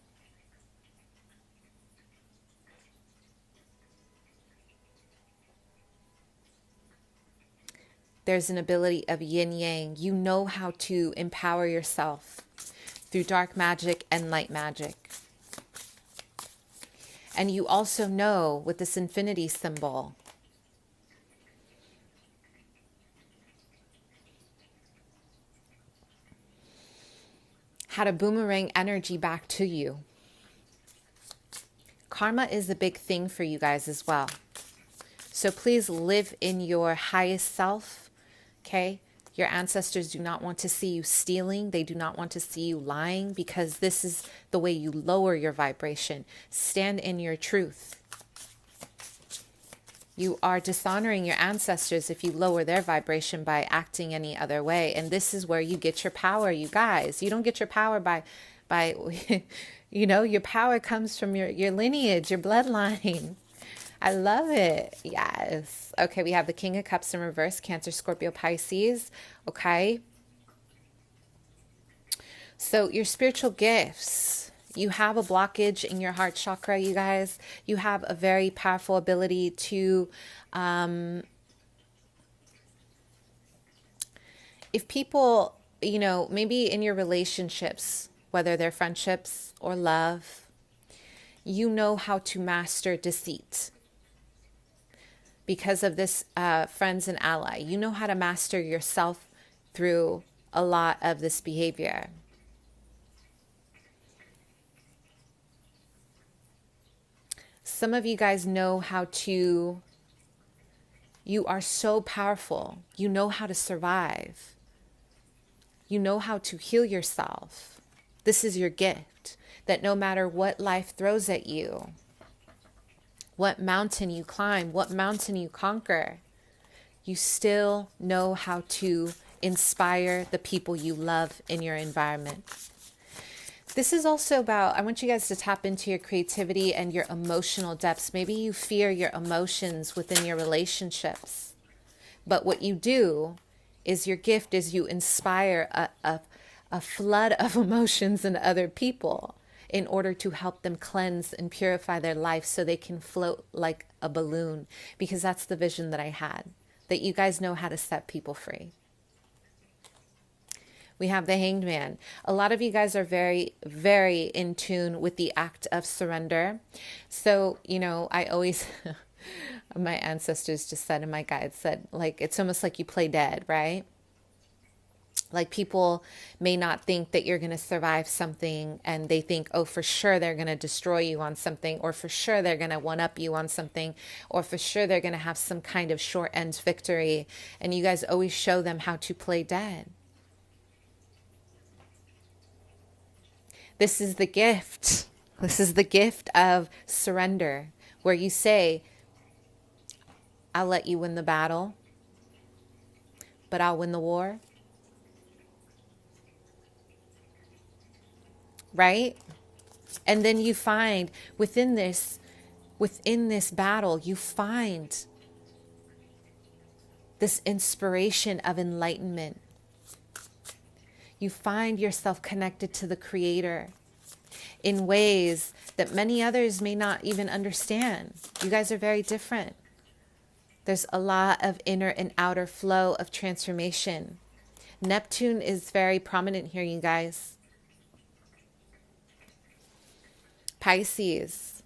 S1: there's an ability of yin yang. You know how to empower yourself through dark magic and light magic. And you also know with this infinity symbol how to boomerang energy back to you. Karma is a big thing for you guys as well. So please live in your highest self, okay? Your ancestors do not want to see you stealing. They do not want to see you lying, because this is the way you lower your vibration. Stand in your truth. You are dishonoring your ancestors if you lower their vibration by acting any other way. And this is where you get your power, you guys. You don't get your power by you know, your power comes from your lineage, your bloodline. I love it. Yes. Okay, we have the King of Cups in reverse, Cancer, Scorpio, Pisces. Okay. So your spiritual gifts, you have a blockage in your heart chakra, you guys. You have a very powerful ability to, if people, you know, maybe in your relationships, whether they're friendships or love, you know how to master deceit. Because of this friends and ally, you know how to master yourself through a lot of this behavior. Some of you guys know how to, you are so powerful. You know how to survive. You know how to heal yourself. This is your gift, that no matter what life throws at you, what mountain you climb, what mountain you conquer, you still know how to inspire the people you love in your environment. This is also about, I want you guys to tap into your creativity and your emotional depths. Maybe you fear your emotions within your relationships. But what you do is, your gift is you inspire a flood of emotions in other people, in order to help them cleanse and purify their life so they can float like a balloon. Because that's the vision that I had, that you guys know how to set people free. We have the Hanged Man. A lot of you guys are very, very in tune with the act of surrender. So, you know, I always, my ancestors just said, and my guides said, like, it's almost like you play dead, right? Like, people may not think that you're going to survive something, and they think, oh, for sure they're going to destroy you on something, or for sure they're going to one-up you on something, or for sure they're going to have some kind of short-end victory. And you guys always show them how to play dead. This is the gift. This is the gift of surrender, where you say, I'll let you win the battle, but I'll win the war. Right? And then you find within this battle, you find this inspiration of enlightenment. You find yourself connected to the Creator in ways that many others may not even understand. You guys are very different. There's a lot of inner and outer flow of transformation. Neptune is very prominent here, you guys. Pisces,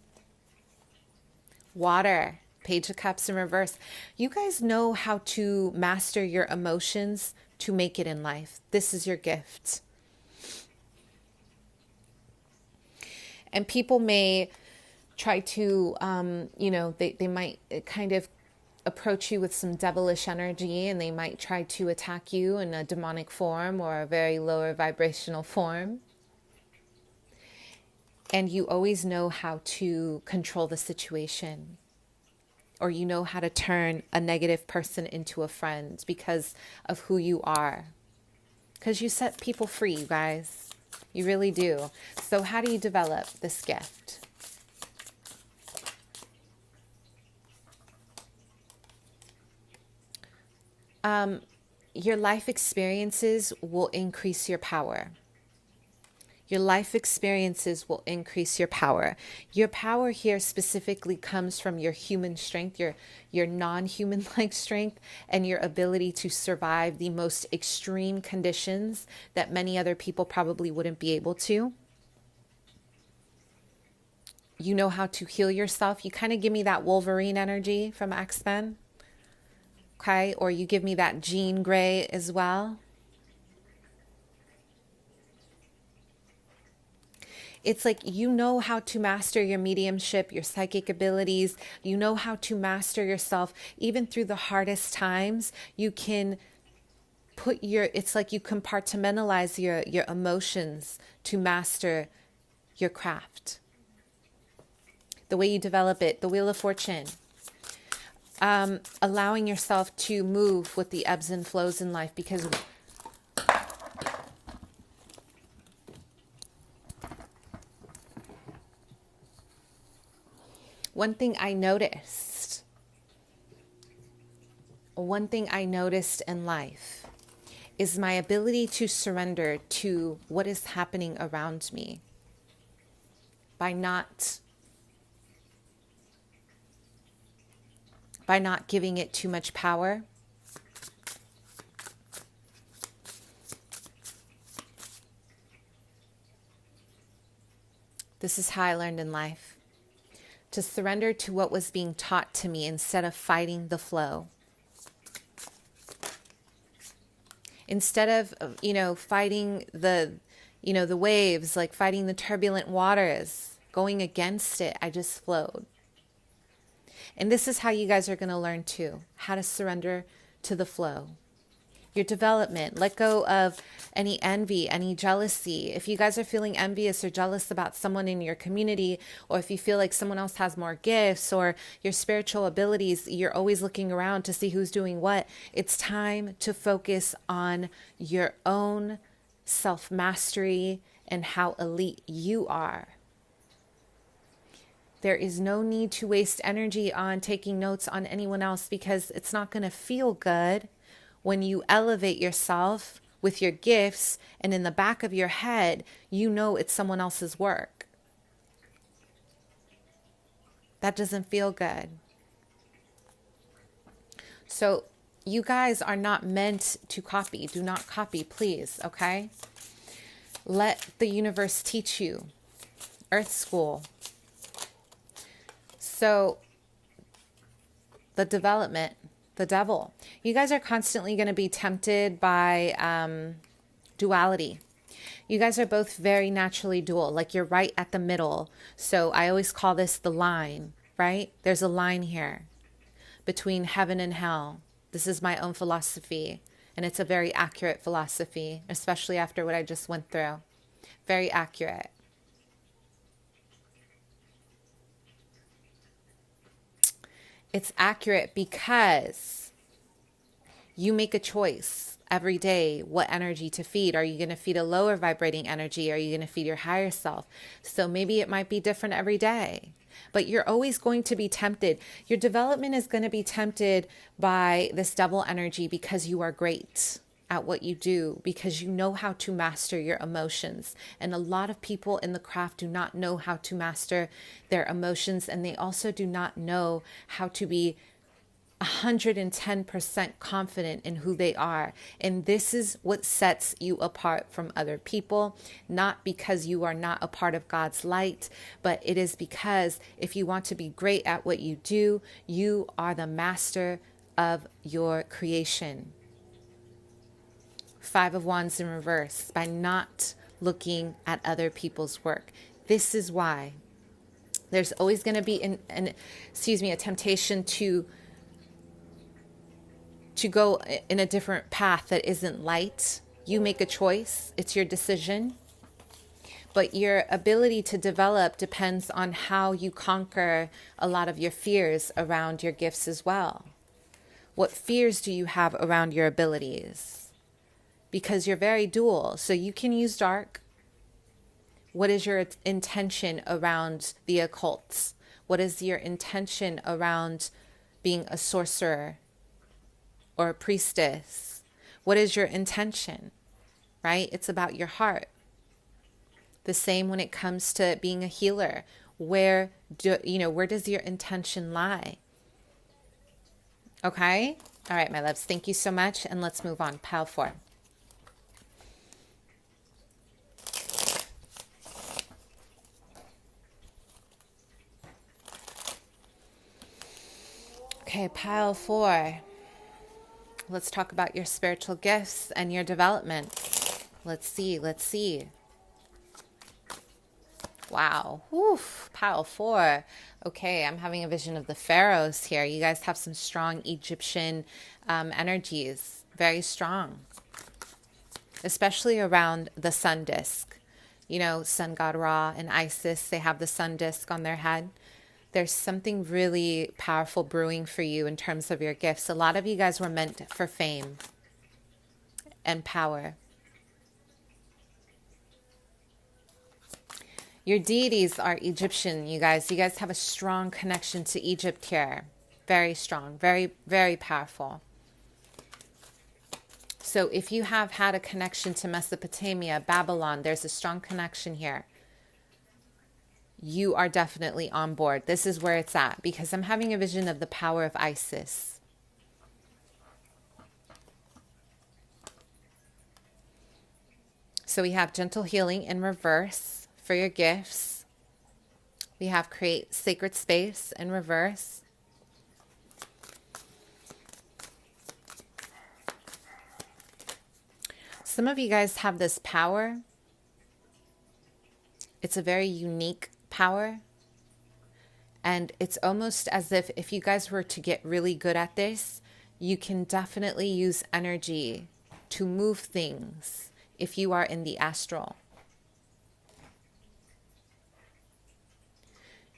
S1: water, Page of Cups in reverse. You guys know how to master your emotions to make it in life. This is your gift. And people may try to, you know, they might kind of approach you with some devilish energy, and they might try to attack you in a demonic form or a very lower vibrational form. And you always know how to control the situation. or you know how to turn a negative person into a friend because of who you are. Because you set people free, you guys. You really do. So how do you develop this gift? Your life experiences will increase your power. Your life experiences will increase your power. Your power here specifically comes from your human strength, your non-human like strength, and your ability to survive the most extreme conditions that many other people probably wouldn't be able to. You know how to heal yourself. You kind of give me that Wolverine energy from X-Men. Okay, or you give me that Jean Grey as well. It's like you know how to master your mediumship, your psychic abilities. You know how to master yourself. Even through the hardest times, you can put it's like you compartmentalize your emotions to master your craft. The way you develop it, the Wheel of Fortune. Allowing yourself to move with the ebbs and flows in life, because one thing I noticed in life is my ability to surrender to what is happening around me by not giving it too much power. This is how I learned in life. To surrender to what was being taught to me instead of fighting the flow. Instead of, fighting the waves, like fighting the turbulent waters, going against it, I just flowed. And this is how you guys are going to learn too, how to surrender to the flow. Your development, let go of any envy, any jealousy. If you guys are feeling envious or jealous about someone in your community, or if you feel like someone else has more gifts or your spiritual abilities, you're always looking around to see who's doing what. It's time to focus on your own self-mastery and how elite you are. There is no need to waste energy on taking notes on anyone else, because it's not going to feel good when you elevate yourself with your gifts and in the back of your head, you know it's someone else's work. That doesn't feel good. So you guys are not meant to copy. Do not copy, please, okay? Let the universe teach you. Earth School. So the development, the devil. You guys are constantly going to be tempted by duality. You guys are both very naturally dual, like you're right at the middle. So I always call this the line, right? There's a line here between heaven and hell. This is my own philosophy, and it's a very accurate philosophy, especially after what I just went through. Very accurate. It's accurate because you make a choice every day what energy to feed. Are you going to feed a lower vibrating energy? Are you going to feed your higher self? So maybe it might be different every day, but you're always going to be tempted. Your development is going to be tempted by this double energy because you are great at what you do, because you know how to master your emotions. And a lot of people in the craft do not know how to master their emotions, and they also do not know how to be 110% confident in who they are. And this is what sets you apart from other people, not because you are not a part of God's light, but it is because if you want to be great at what you do, you are the master of your creation. Five of Wands in reverse, by not looking at other people's work. This is why there's always going to be a temptation to go in a different path that isn't light. You make a choice. It's your decision. But your ability to develop depends on how you conquer a lot of your fears around your gifts as well. What fears do you have around your abilities? Because you're very dual, so you can use dark. What is your intention around the occult? What is your intention around being a sorcerer or a priestess? What is your intention, right? It's about your heart. The same when it comes to being a healer. Where does your intention lie? Okay? All right, my loves. Thank you so much. And let's move on. Pile 4. Okay, pile 4. Let's talk about your spiritual gifts and your development. Let's see. Wow. Oof, pile 4. Okay, I'm having a vision of the pharaohs here. You guys have some strong Egyptian energies. Very strong. Especially around the sun disk. You know, sun god Ra and Isis, they have the sun disk on their head. There's something really powerful brewing for you in terms of your gifts. A lot of you guys were meant for fame and power. Your deities are Egyptian, you guys. You guys have a strong connection to Egypt here. Very strong, very, very powerful. So if you have had a connection to Mesopotamia, Babylon, there's a strong connection here. You are definitely on board. This is where it's at, because I'm having a vision of the power of Isis. So we have gentle healing in reverse for your gifts. We have create sacred space in reverse. Some of you guys have this power. It's a very unique power. And it's almost as if you guys were to get really good at this, you can definitely use energy to move things if you are in the astral.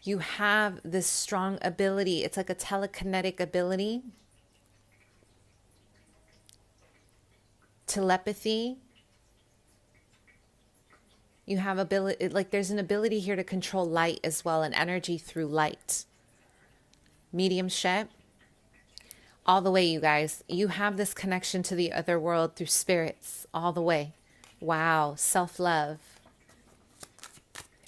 S1: You have this strong ability. It's like a telekinetic ability. Telepathy. You have ability, like there's an ability here to control light as well, and energy through light. Mediumship. All the way, you guys. You have this connection to the other world through spirits. All the way. Wow. Self-love.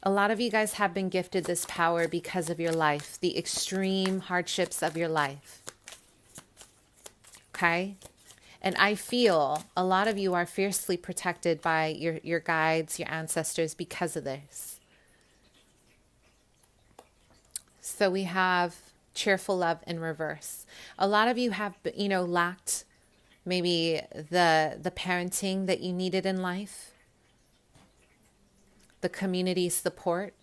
S1: A lot of you guys have been gifted this power because of your life, the extreme hardships of your life. Okay? And I feel a lot of you are fiercely protected by your guides, your ancestors because of this. So we have cheerful love in reverse. A lot of you have, lacked maybe the parenting that you needed in life. The community support.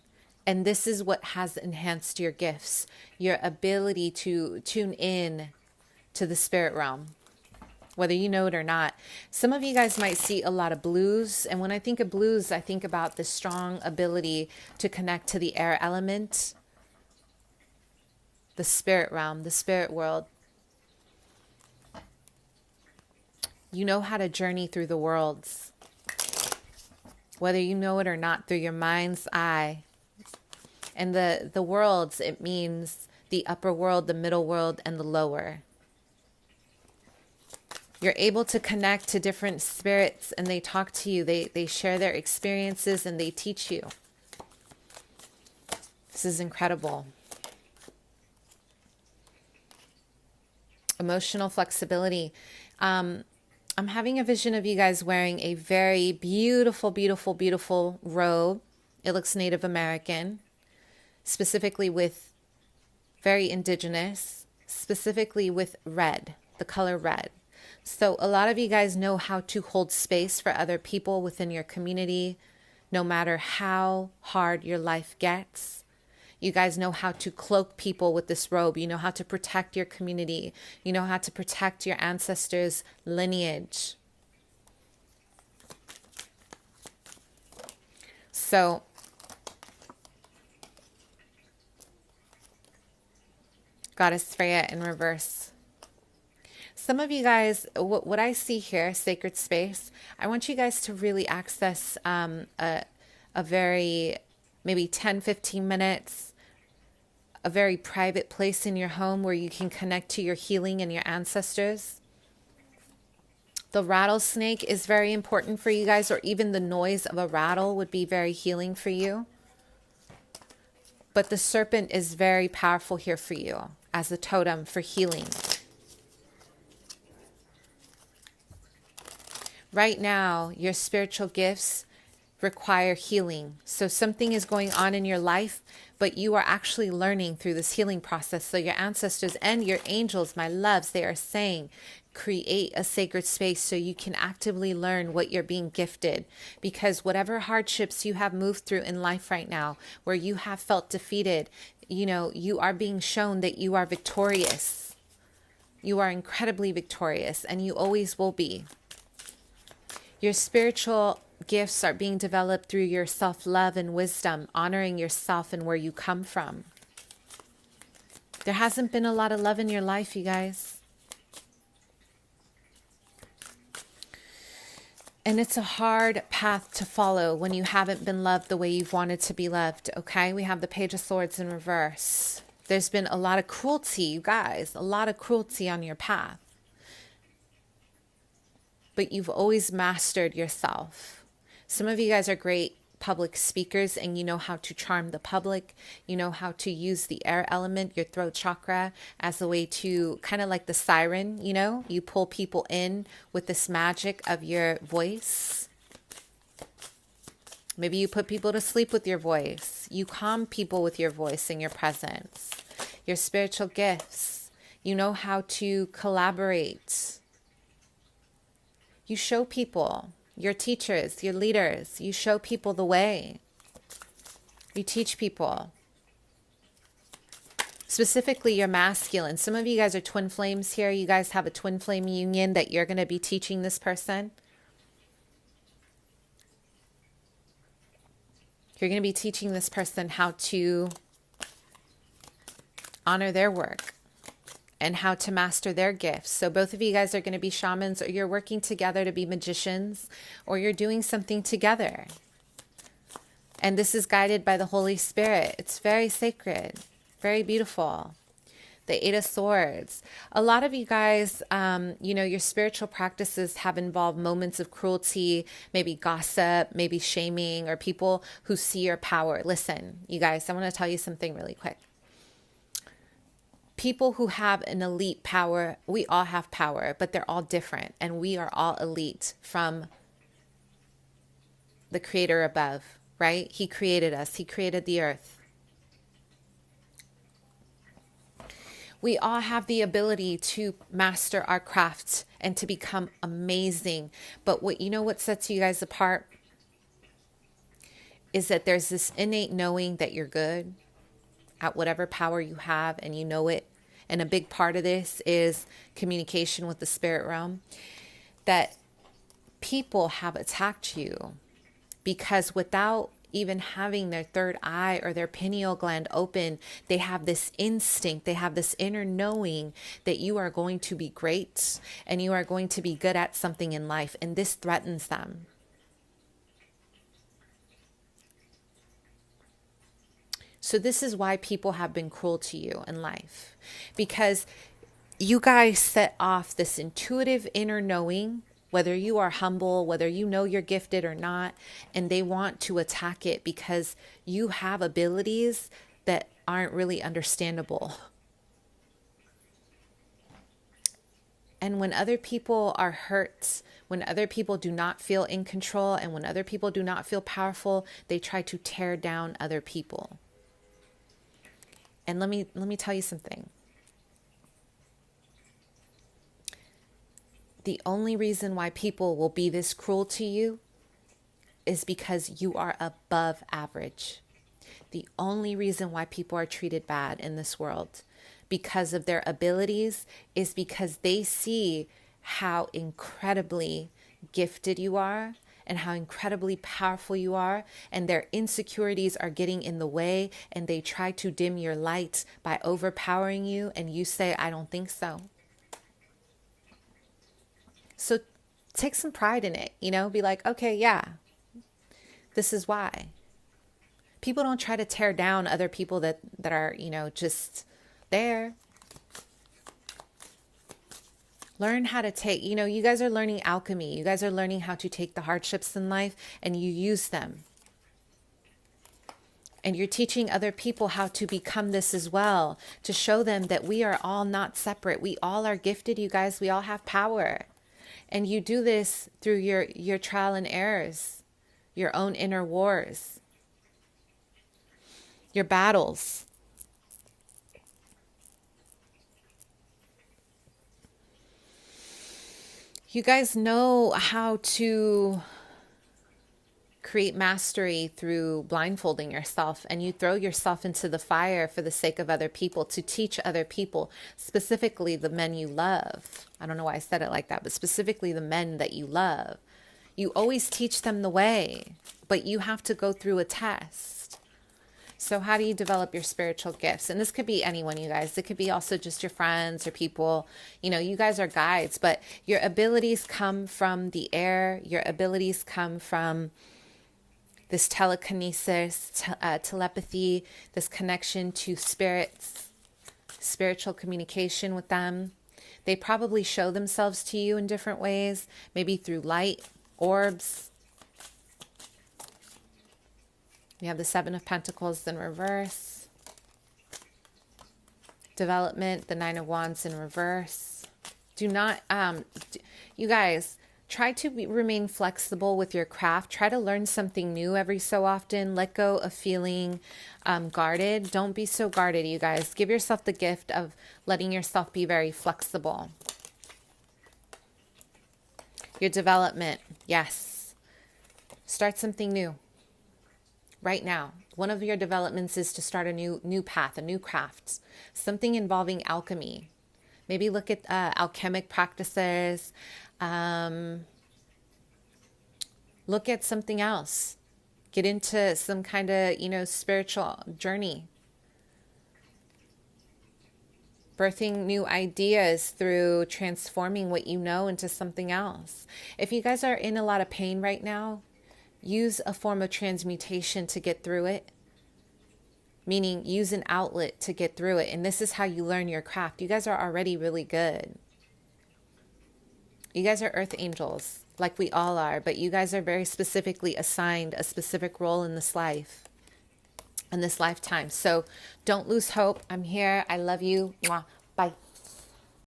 S1: And this is what has enhanced your gifts, your ability to tune in to the spirit realm, whether you know it or not. Some of you guys might see a lot of blues. And when I think of blues, I think about the strong ability to connect to the air element, the spirit realm, the spirit world. You know how to journey through the worlds, whether you know it or not, through your mind's eye. And the worlds, it means the upper world, the middle world, and the lower. You're able to connect to different spirits, and they talk to you. They share their experiences, and they teach you. This is incredible. Emotional flexibility. I'm having a vision of you guys wearing a very beautiful, beautiful, beautiful robe. It looks Native American, specifically with very indigenous, specifically with red, the color red. So a lot of you guys know how to hold space for other people within your community, no matter how hard your life gets. You guys know how to cloak people with this robe. You know how to protect your community. You know how to protect your ancestors' lineage. So Goddess Freya in reverse. Some of you guys, what I see here, sacred space, I want you guys to really access a very, maybe 10, 15 minutes, a very private place in your home where you can connect to your healing and your ancestors. The rattlesnake is very important for you guys, or even the noise of a rattle would be very healing for you. But the serpent is very powerful here for you as a totem for healing. Right now, your spiritual gifts require healing. So something is going on in your life, but you are actually learning through this healing process. So your ancestors and your angels, my loves, they are saying, create a sacred space so you can actively learn what you're being gifted. Because whatever hardships you have moved through in life right now, where you have felt defeated, you know, you are being shown that you are victorious. You are incredibly victorious, and you always will be. Your spiritual gifts are being developed through your self-love and wisdom, honoring yourself and where you come from. There hasn't been a lot of love in your life, you guys. And it's a hard path to follow when you haven't been loved the way you've wanted to be loved, okay? We have the Page of Swords in reverse. There's been a lot of cruelty, you guys, a lot of cruelty on your path. But you've always mastered yourself. Some of you guys are great public speakers, and you know how to charm the public. You know how to use the air element, your throat chakra, as a way to kind of like the siren, you know, you pull people in with this magic of your voice. Maybe you put people to sleep with your voice. You calm people with your voice and your presence. Your spiritual gifts. You know how to collaborate. You show people, your teachers, your leaders, you show people the way. You teach people. Specifically, your masculine. Some of you guys are twin flames here. You guys have a twin flame union that you're going to be teaching this person. You're going to be teaching this person how to honor their work and how to master their gifts. So both of you guys are going to be shamans, or you're working together to be magicians, or you're doing something together. And this is guided by the Holy Spirit. It's very sacred, very beautiful. The Eight of Swords. A lot of you guys, you know, your spiritual practices have involved moments of cruelty, maybe gossip, maybe shaming, or people who see your power. Listen, you guys, I want to tell you something really quick. People who have an elite power, we all have power, but they're all different. And we are all elite from the Creator above, right? He created us. He created the earth. We all have the ability to master our craft and to become amazing. But what sets you guys apart is that there's this innate knowing that you're good at whatever power you have, and you know it. And a big part of this is communication with the spirit realm. That people have attacked you because without even having their third eye or their pineal gland open, they have this instinct, they have this inner knowing that you are going to be great and you are going to be good at something in life. And this threatens them. So this is why people have been cruel to you in life, because you guys set off this intuitive inner knowing, whether you are humble, whether you know you're gifted or not, and they want to attack it because you have abilities that aren't really understandable. And when other people are hurt, when other people do not feel in control, and when other people do not feel powerful, they try to tear down other people. And let me tell you something. The only reason why people will be this cruel to you is because you are above average. The only reason why people are treated bad in this world because of their abilities is because they see how incredibly gifted you are and how incredibly powerful you are, and their insecurities are getting in the way, and they try to dim your light by overpowering you, and you say, I don't think so. So take some pride in it, you know, be like, okay, yeah, this is why. People don't try to tear down other people that are, you know, just there. Learn how to take, you know, you guys are learning alchemy. You guys are learning how to take the hardships in life and you use them. And you're teaching other people how to become this as well, to show them that we are all not separate. We all are gifted, you guys. We all have power. And you do this through your trial and errors, your own inner wars, your battles. You guys know how to create mastery through blindfolding yourself, and you throw yourself into the fire for the sake of other people, to teach other people, specifically the men you love. I don't know why I said it like that, but specifically the men that you love. You always teach them the way, but you have to go through a test. So how do you develop your spiritual gifts? And this could be anyone, you guys. It could be also just your friends or people. You know, you guys are guides, but your abilities come from the air. Your abilities come from this telekinesis, telepathy, this connection to spirits, spiritual communication with them. They probably show themselves to you in different ways, maybe through light, orbs. We have the Seven of Pentacles in reverse. Development, the Nine of Wands in reverse. Do not, you guys, try to remain flexible with your craft. Try to learn something new every so often. Let go of feeling guarded. Don't be so guarded, you guys. Give yourself the gift of letting yourself be very flexible. Your development, yes. Start something new. Right now, one of your developments is to start a new path, a new craft, something involving alchemy. Maybe look at alchemic practices. Look at something else. Get into some kind of, you know, spiritual journey. Birthing new ideas through transforming what you know into something else. If you guys are in a lot of pain right now, use a form of transmutation to get through it. Meaning use an outlet to get through it. And this is how you learn your craft. You guys are already really good. You guys are earth angels, like we all are. But you guys are very specifically assigned a specific role in this life, in this lifetime. So don't lose hope. I'm here. I love you. Mwah. Bye.